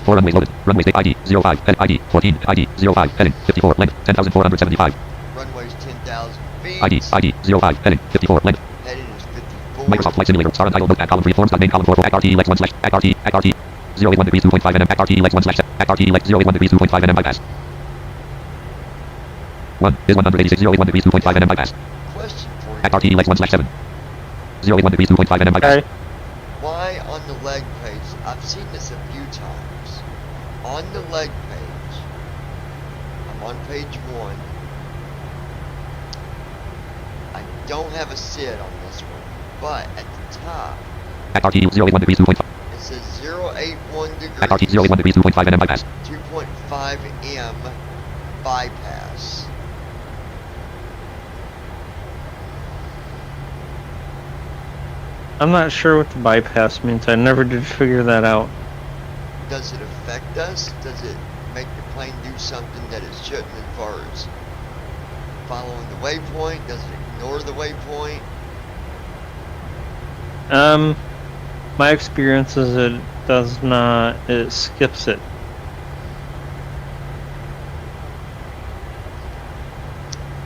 4 runways loaded. Runways date ID 05. Heading ID 14. ID 05. Heading 54. Length 10,475. Runway's 10,000 feet. ID 05. Heading 54. Length. Heading is 54. Microsoft Flight Simulator. Star untitled notepad column 3. Forms main column 4. Act RT Lex 1 slash. Act RT. Act RT. 081 degrees 2.5 nm. Act RT Lex 1 slash. Act RT Lex 081 degrees 2.5 nm bypass. 1 is 186 081 degrees 2.5 nm bypass. Question for you. Act RT Lex 1 slash 7. 081 degrees 2.5 nm bypass. Okay. Why on the leg page? I've seen this a few times. On the leg page, I'm on page 1. I don't have a SID on this one, but at the top Act RT 081 degrees 2.5. it says 081 XRT degrees, 081 degrees, 2.5 nm bypass. 2.5 m bypass. I'm not sure what the bypass means. I never did figure that out. Does it affect us? Does it make the plane do something that it shouldn't as far as following the waypoint? Does it ignore the waypoint? My experience is it does not, it skips it.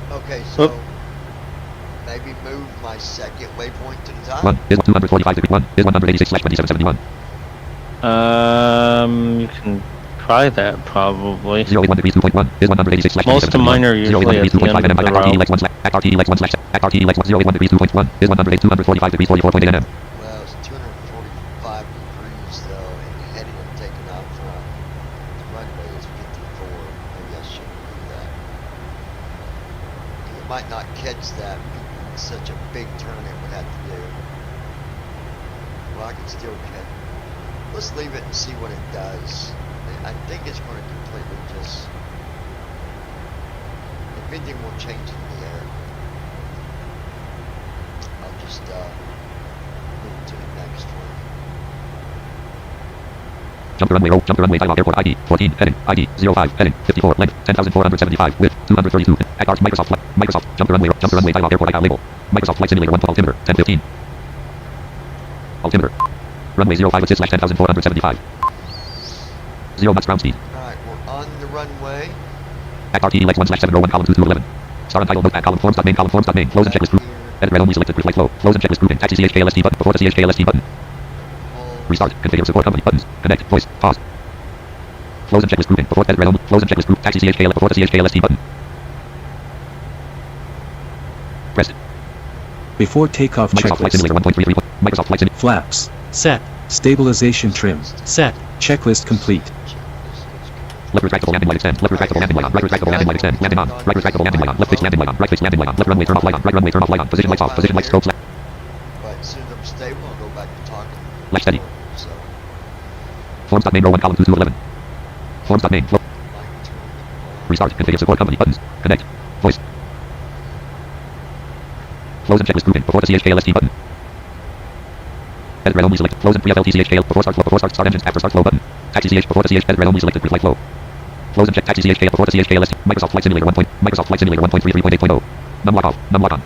Okay, so Oop. maybe move my second waypoint to the top. 1 is 245 degrees. 1 is 186/2771. You can try that probably. 081 degrees, 2.1 is 186/2771. Most of mine are usually at the end of the route. XRT lex 1 081 degrees, 2.1 is 245 degrees, 44.8 nm. Well, it's 245 degrees though, and the heading I'm taking off from the runway is 54. Maybe I shouldn't do that. You might not catch that. It's such a big turn it would have to do. Well, I can still catch. Let's leave it and see what it does. I think it's going to completely just. If anything will change in the air. I'll just move to the next one. Jump the runway dialog, airport ID 14 heading ID 05 heading 54 length 10,475 width 232 XR Microsoft jump the runway dialog, airport ID label Microsoft Flight Simulator 1 altimeter 1015 altimeter runway 05 with 10,475 0 knots ground speed. Alright, we're on the runway. XRT lex 1/701 column 2 through 11 star untitled notepad column forms.main close and checklist group edit red only selected pre-flight flow close and checklist grouping taxi CHKLST button before the CHKLST button restart configure support company buttons connect voice pause close and checklist grouping before edit red only close and checklist group taxi CHKLST before the CHKLST button press Before takeoff Microsoft Flight Simulator checklist. 1.33 Microsoft Flight Simulator Flaps. Set. Stabilization trim. Set. Checklist complete. left retractable landing light extend left retractable landing light on right retractable landing light extend landing on right retractable landing light on left fixed landing light on right fixed landing light on left runway turn off light on right runway turn off light on position lights off position lights scope left But as soon as I'm stable, I'll go back to talking. light steady So, forms.main row 1 column 2 through 11 forms.main flow light turn on. restart configure support company buttons connect voice close and checklist grouping before the CHKLST button edit red only select close and pre-FLT CHKL before start engines after start flow button taxi CH before the CH edit red only selected pre-flight flow close and check taxi CHKL before the CHKLST Microsoft Flight Simulator 1.33.8.0 num lock off num lock on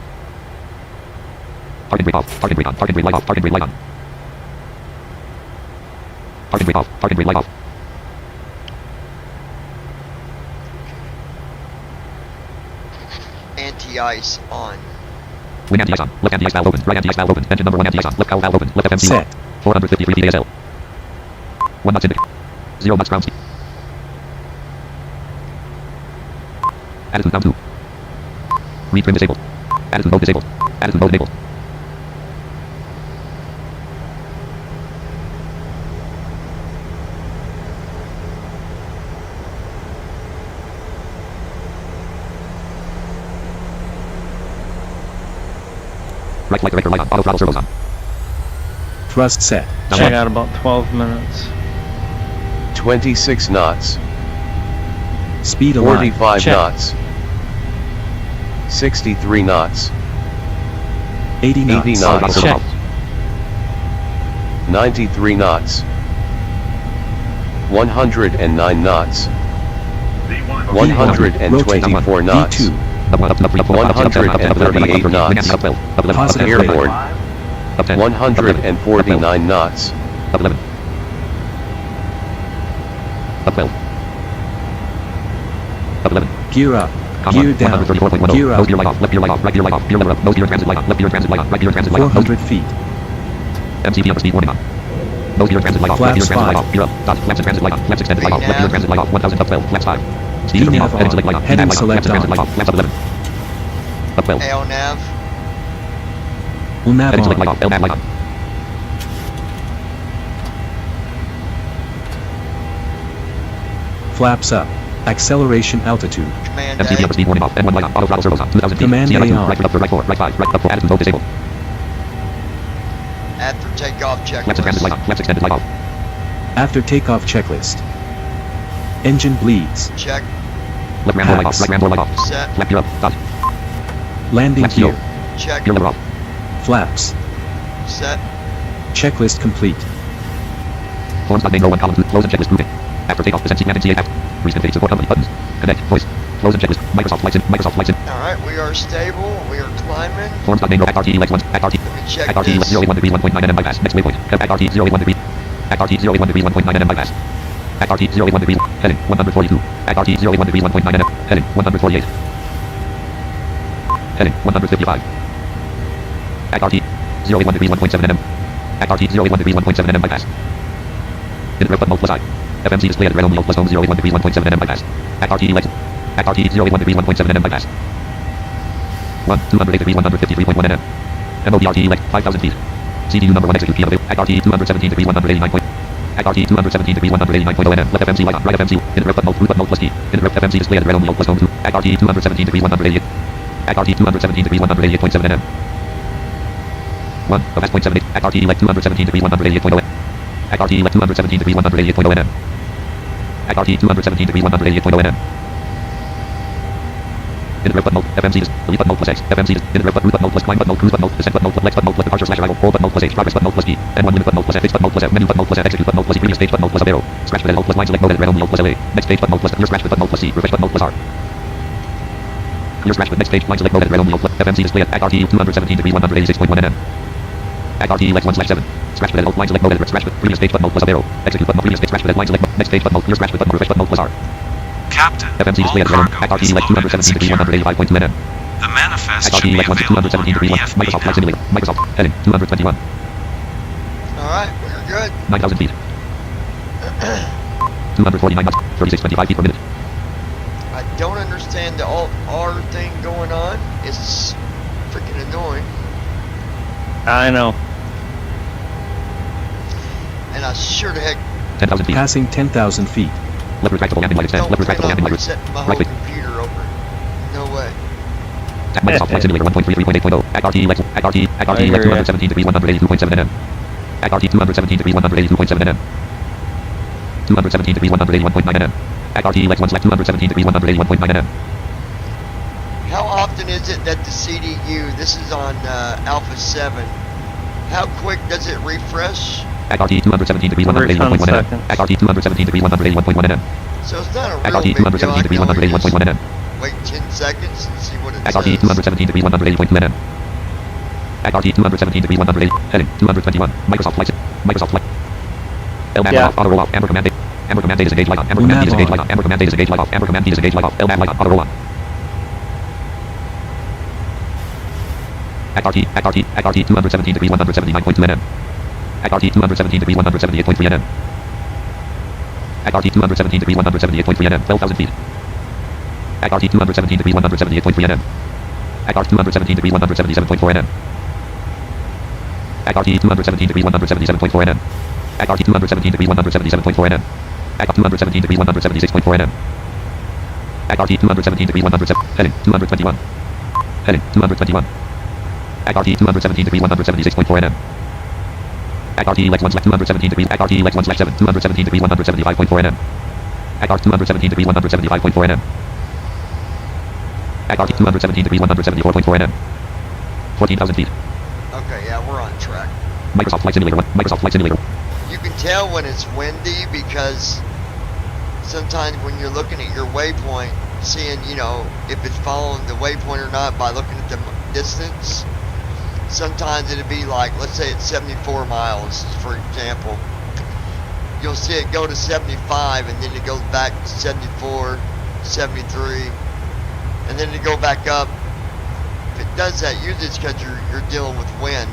parking brake off parking brake on parking brake light off parking brake light on parking brake off parking brake light off Anti-ice on. wing anti-ice on left anti-ice valve open right anti-ice valve open engine number 1 anti-ice on left valve open left FMC Set. 453 DSL 1 knots indicator 0 knots ground speed attitude down 2 read trim disabled attitude mode disabled attitude mode enabled right flight director light on auto throttle servos on Thrust set. I got about 12 minutes. 26 knots, Speed aligned. 45 Check. knots, 63 knots, 80 knots. 80 auto throttle knots, servos Check. off 93 knots, 109 knots, 124 knots, V2. up 1 up 3 up 4 up 6 up 7 up 10 up 11 up 138 12 knots. up 12 up 11 Positive up 10 airborne, up 10 149 knots, up 11 up 12 up 11 Gear up. Comma, Gear down. 134.10 Gear nose up. gear light off left gear light off right gear light off gear lever up nose gear transit light on left gear transit light on right gear transit light on nose 400 feet. MCP under speed warning on nose gear transit light off right gear Flaps transit light 5. off gear up dot flaps and transit light on flaps extended light off left gear transit light off 1000 up 12 flaps 5 speed VNAV off heading select light on Heading VNAV light on select flaps and transit on. light off flaps up 11 up 12 AONAV. UNAV heading select light on. off LNAV light on Flaps up. Acceleration altitude. Command MCP A. under speed warning off N1 light on auto throttle servos on 2000 feet Command CLS A 2 on. right foot up right 4 right 5 right up 4 attitude mode disabled After takeoff flaps and transit light checklist. on flaps extended light off After takeoff checklist. Engine bleeds. Check. Left ram door light off. Right ram door light off. Set. Flap gear up. Dot. Landing Left gear. gear. Check. Gear lever off. Flaps. Set. Checklist complete. Forms main row 1 column 2. Close and checklist grouping. After takeoff, descent and CA out. Reconfigure support company buttons. Connect. Voice. Close and checklist. Microsoft Flights in. Microsoft Flights in. Alright, we are stable. We are climbing. Forms main row. Act RT Lex 1. Act RT. Let me check Act RT this. Lex 081 degrees 1.9 nm bypass. Next waypoint. Act RT 081 degrees. Act RT 081 degrees 1.9 nm bypass. Act RT 081 degrees. Heading 142. Act RT 081 degrees 1.9 nm. Heading 148. Heading 155. Act RT 081 degrees 1.7 nm. Act RT 081 degrees 1.7 nm bypass. Input button plus I. FMC display at red on plus home 081 degrees 1.7 nm bypass. Act RT Lex. Act RT 081 degrees 1.7 nm bypass. 208 degrees 153.1 nm. MOD RT Lex 5,000 feet. CDU number 1 execute key available. Act RT 217 degrees 189 point. Act RT 217 degrees 189.0 nm. Left FMC light on. Right FMC. Interrupt button root button plus key. Interrupt FMC display at red on plus home 2. Act RT 217 degrees 188. Act RT 217 degrees 188.7 nm. 1 of S.78. Act RT Lex 217 degrees 188.0 nm. Act RT Lex 217 degrees 188.0 nm. Act RT 217 degrees 188.0 nm. Interrupt button FMC delete button plus X. FMC interrupt button root button plus climb button cruise button descent button flex button plus departure slash arrival hold button plus H progress button plus E N1 limit button plus F fix button plus F menu button plus F execute button plus E previous stage button plus up arrow scratch button plus line select mode red on plus LA next page button plus clear scratch button plus C refresh button plus R clear scratch next page line select mode red on FMC display at Act RT 217 degrees 186.1 nm. Act RT Lex 1/7 scratch button line select mode scratch button previous page button plus up arrow execute button previous page scratch button line select next page button clear scratch button refresh button plus R Captain, FMC display at red on Act RT Lex 217 degrees 185.2 nm. the manifest Act RT should be Lex 217 available on degrees your 1 Microsoft Flight EFB Simulator Microsoft heading 221 Alright, we're good. 9,000 feet 249 knots 36.25 feet per minute. I don't understand the Alt R thing going on. It's freaking annoying. I know. And I sure the heck 10,000 feet. Passing 10,000 feet. Left retractable landing light extend. don't Left plan retractable on landing light. resetting my Right whole click. computer over. No way. Tap Microsoft Flight Simulator 1.33.8.0. Act RT Lex. Act RT. Act RT Lex 217 degrees 182.7 nm. Act RT 217 degrees 182.7 nm. 217 degrees 181.9 nm. Act RT Lex 1/217 degrees 181.9 nm. How often is it that the CDU, this is on Alpha 7, how quick does it refresh? Act RT 217 degrees Every 10 181.1 nm. seconds. Act RT 217 degrees 181.1 nm. So it's not a Act real RT big deal. 217 I degrees can always 181.1 nm. wait 10 seconds and see what it Act RT says. 217 degrees 180.2 nm. Act RT 217 degrees 180. Heading 221. Microsoft Flight. Microsoft Flight. LMAP Yeah. off. Auto roll off. Amber command. Amber command disengage light on. Amber command disengage light on. Amber command disengage light off. Amber command disengage light off. LMAP light on. Auto roll on. Act RT. Act RT. Act RT 217 degrees 179.2 nm. Act RT 217 degrees 178.3 nm. Act RT 217 degrees 178.3 nm. 12,000 feet. Act RT 217 degrees 178.3 nm. Act RT 217 degrees 177.4 nm. Act RT 217 degrees 177.4 nm. Act RT 217 degrees 177.4 nm. Act RT 217 degrees 176.4 nm. Act RT 217 degrees 107. Heading 221. Heading 221. Act RT 217 degrees 176.4 nm. Act RT Lex 1/217 degrees. Act RT Lex 1/7 217 degrees 175.4 nm. Act RT 217 degrees 175.4 nm. Act RT 217 degrees 174.4 nm. 14,000 feet. Okay, yeah, we're on track. Microsoft Flight Simulator 1. Microsoft Flight Simulator. You can tell when it's windy because sometimes when you're looking at your waypoint, seeing, you know, if it's following the waypoint or not by looking at the distance, sometimes it'll be like, let's say it's 74 miles, for example. You'll see it go to 75 and then it goes back to 74, 73, and then it go back up. If it does that, usually it's because you're dealing with wind,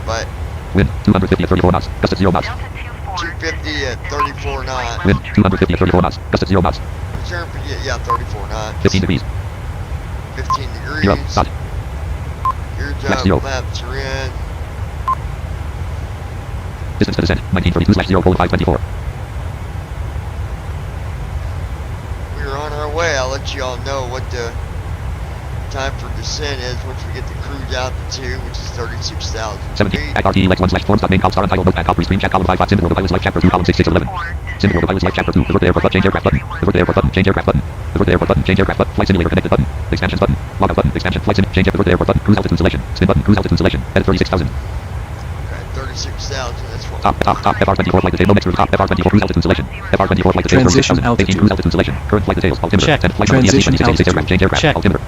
but Wind 250 at 34 knots. Gust at 0 knots. Delta 250 at 34 knots. Wind 250 at 34 knots. Gust at 0 knots. Return for, yeah, 34 knots. 15 degrees. 15 Gear up. degrees. Dot. Your Left 0. job, laps are in. Distance to descent 1932/0 cold 524. We're on our way. I'll let you all know what the time for descent is once we get the cruise altitude, which is 36,000 17. feet. RTE Lex 1 slash forms. Main call star untitled notepad. Copy screen chat column 5. Symbol of the pilot's life chapter 2 column 6611. Symbol of the pilot's life chapter 2. Avert the airport button. Change aircraft button. Avert the airport button. Change aircraft button. Avert the airport button. Change aircraft button. Flight simulator connected button. Expansions button. Logout button. Expansion. Flight sim. Change avert the airport button. Cruise altitude selection. Spin button. Cruise altitude selection. Edit 36,000. Okay, 36,000. That's what. Top FR24 flight detail. No next route. Top FR24 cruise altitude selection. FR24 flight detail. Transition 36,000. 18 altitude. cruise altitude selection. Current flight details. Altimeter. Check. 10 flight Transition number. ESC 2686 aircraft. Change aircraft. Check. Altimeter.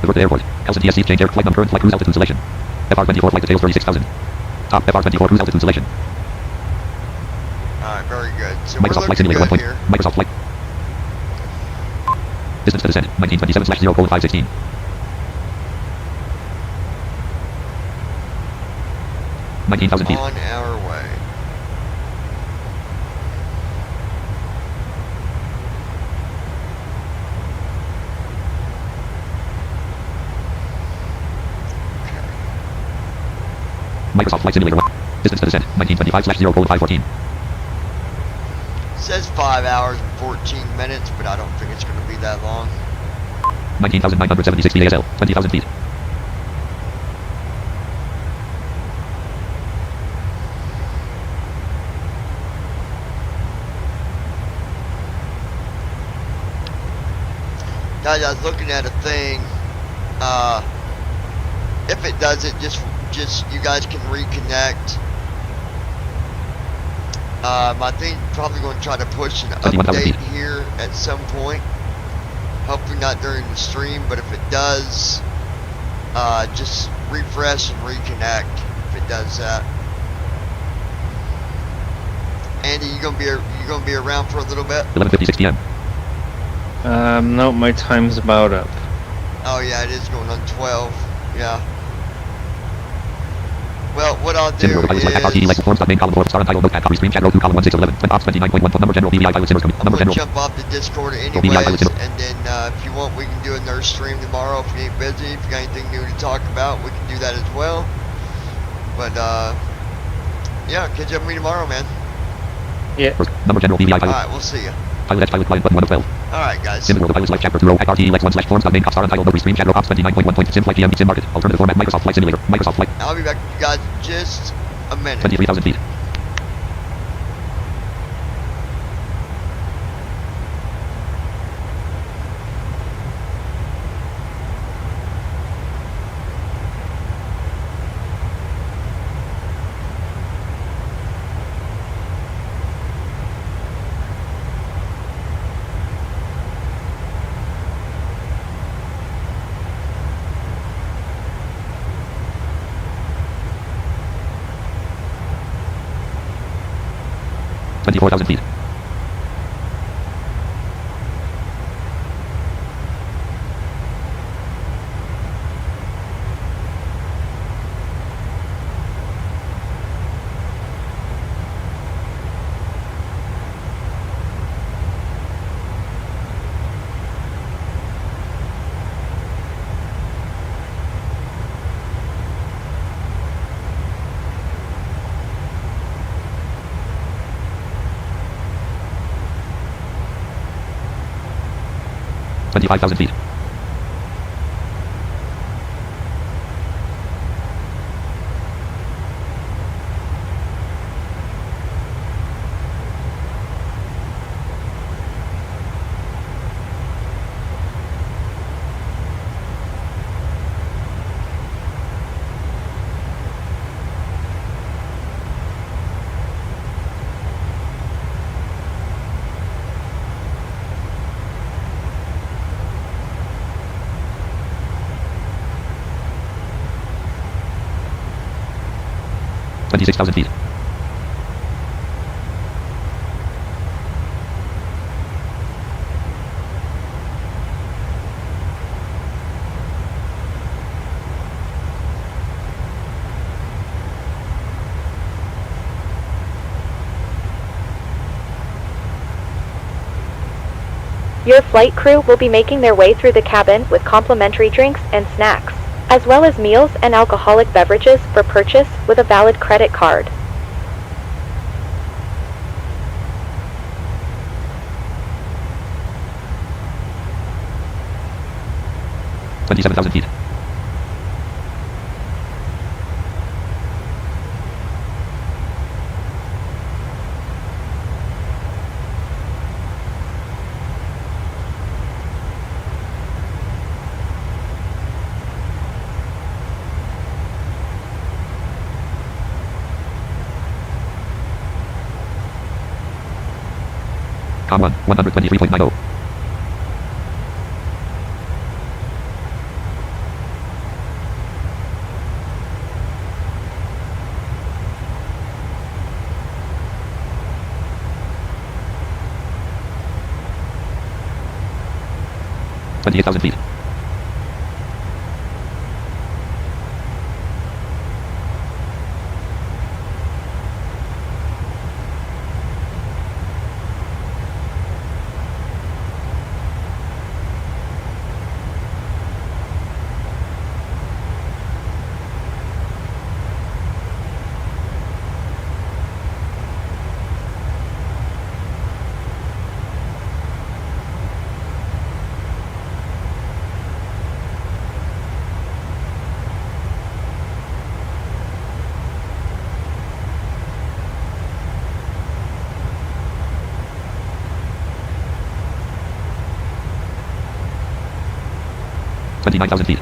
Avert the airport. Helsinki SC. Change air. Flight number. Current flight cruise altitude selection. FR24 flight details. 36,000. Top FR24 cruise altitude selection. Alright, very good. So Microsoft we're Flight looking Simulator 1 good point. here. Microsoft Flight. Distance to descent. 1927/0:516. $19,000 feet. On our way. Microsoft Flight Simulator 1. Distance to descent. 1925/0:514. It says 5 hours and 14 minutes, but I don't think it's going to be that long. 19,976 feet ASL. 20,000 feet. Guys, I was looking at a thing. If it does it, just you guys can reconnect. I think probably going to try to push an update here at some point. Hopefully not during the stream, but if it does, just refresh and reconnect if it does that. Andy, you gonna be around for a little bit? 11:56 p.m. No, my time's about up. Oh yeah, it is going on 12. Yeah. Well, what I'll do RTE Lex is forms. Main column 4. Star untitled notepad. Copy screen chat row 2 column 1611. When ops 29.1. Number general BVI pilot simmers. I'm Number gonna general. jump off the Discord anyways, BVI pilot simmer. and then if you want, we can do another stream tomorrow if you ain't busy. If you got anything new to talk about, we can do that as well. But yeah, catch up with me tomorrow, man. Yeah. Number general BVI pilot. All right, we'll see ya. Pilot pilot client button 1 of 12. All right, guys. Symbol of the pilot's life chapter 2 row. RTE Lex 1 slash forms. Main call star untitled notary screen chat row ops 29.1. Sim flight GM sim market. Alternative format. Microsoft Flight Simulator. Microsoft Flight. I'll be back with you guys in just a minute. 23,000 feet. $24,000 feet. $25,000 feet. $26,000 feet. Your flight crew will be making their way through the cabin with complimentary drinks and snacks, as well as meals and alcoholic beverages for purchase with a valid credit card. 27,000 feet. Com 1, 123.90. Twenty-eight thousand feet. Twenty-nine thousand feet.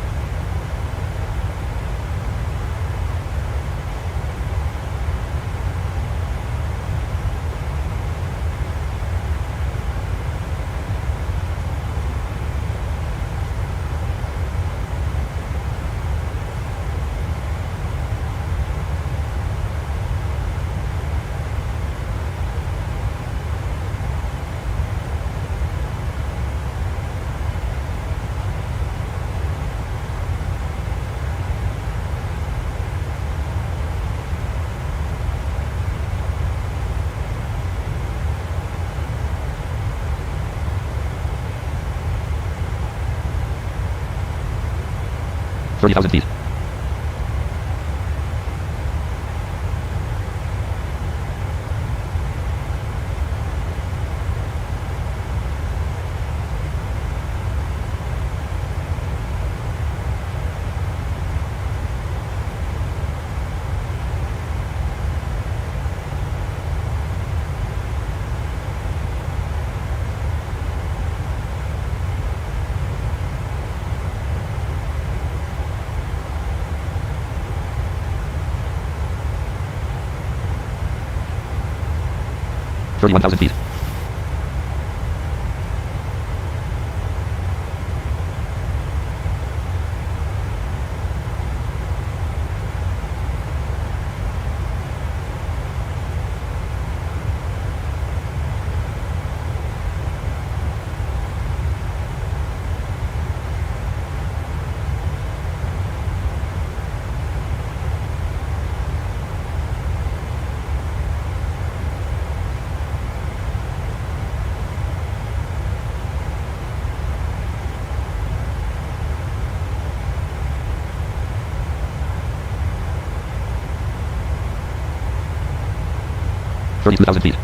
Thirty thousand feet. Thirty-one thousand feet. Thirty-two thousand feet.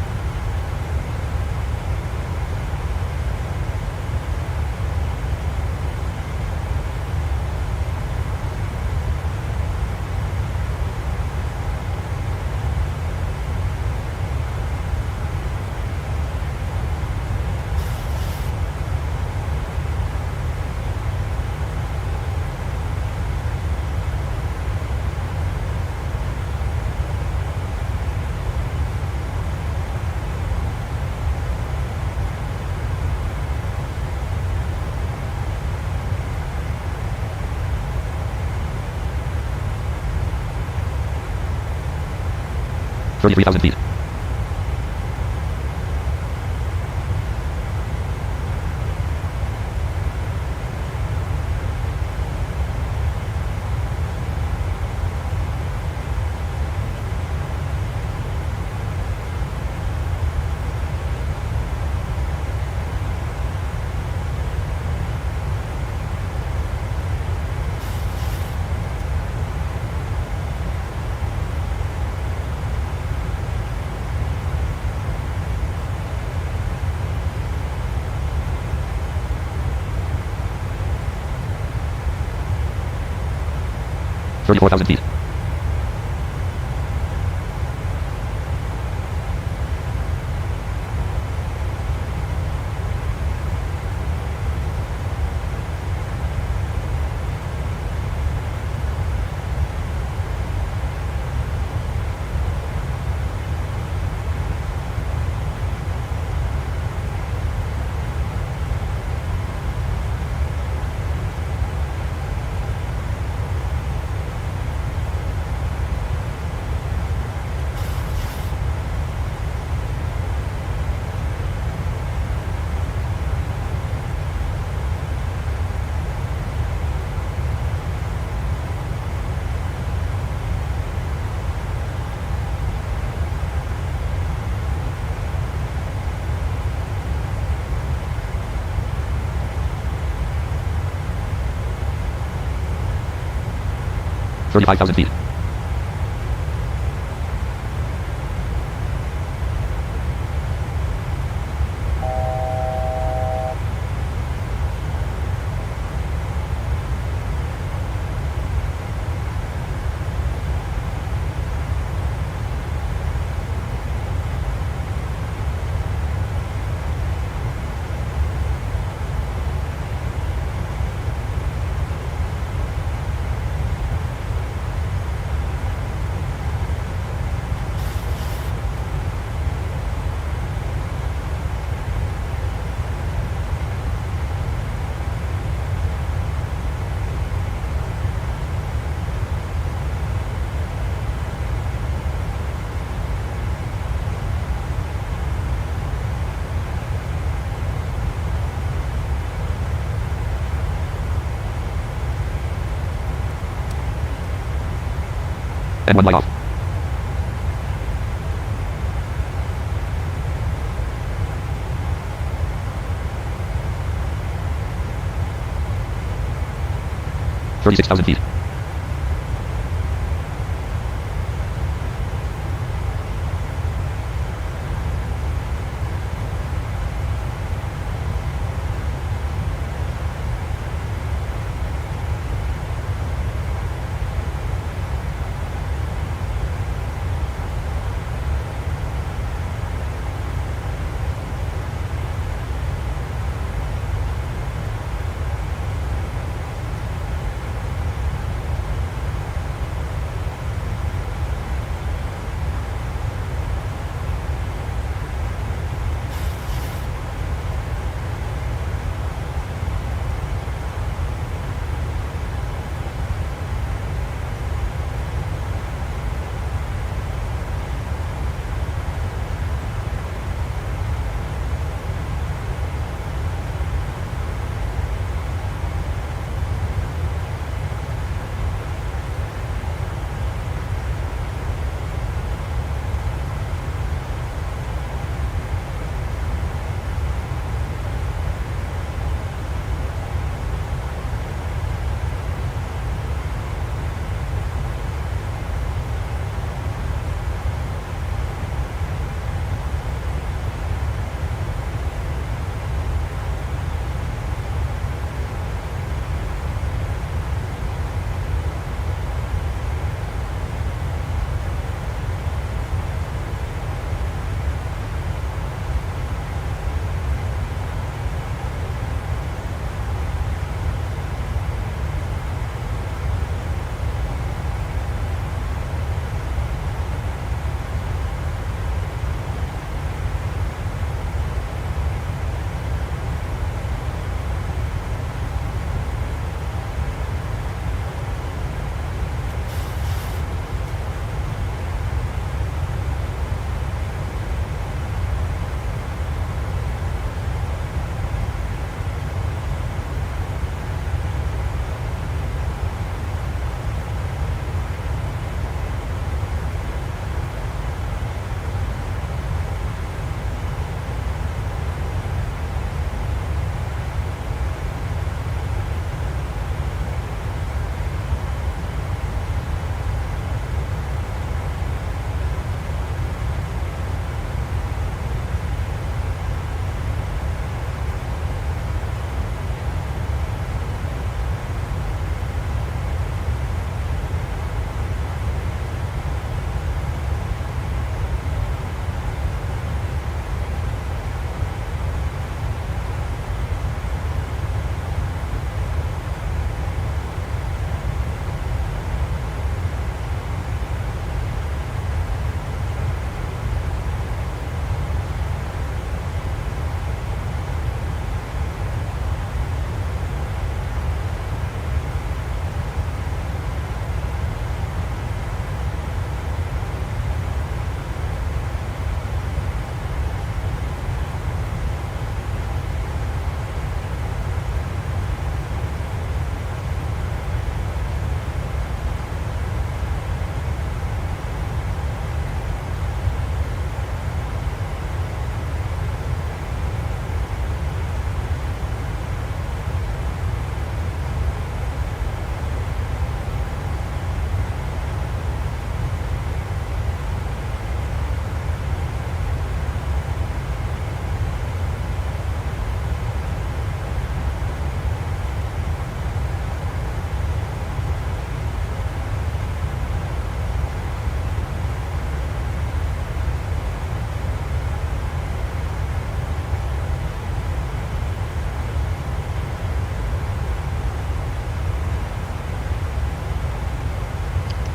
Thirty-three thousand feet. 34,000 feet. Thirty-five thousand feet. And one light off. Thirty-six thousand feet.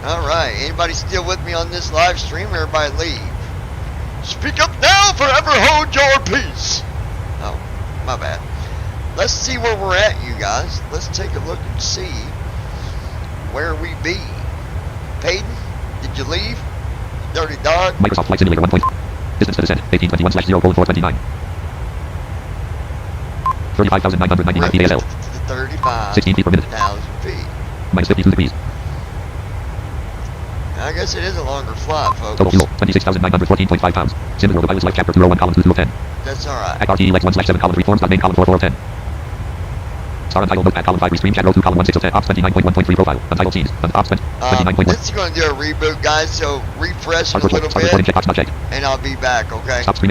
Alright, anybody still with me on this live stream? Everybody leave. Speak up now, forever hold your peace. Oh, my bad. Let's see where we're at, you guys. Let's take a look and see where we be. Payton, did you leave? Dirty dog. Microsoft Flight Simulator 1 point. Distance to descent, 1821/0:429. 35,999 feet ASL. 16 feet per minute. 1,000 feet. Minus 52 degrees. I guess it is a longer flight, folks. Total fuel, 26,914.5 pounds. Symbol World of Pilots Life Chapter 201 column 2 through 10. That's alright. Act RTE Lex 1/7 column 3 forms. Main column 4 4 of 10. Star Untitled Notepad column 5 restream chat row 2 column 1 6 of 10. Ops 29.1.3 profile. Untitled scenes. Ops 29.1. This is going to do a reboot, guys, so refresh it a little bit, and I'll be back, okay? Stop streaming chat.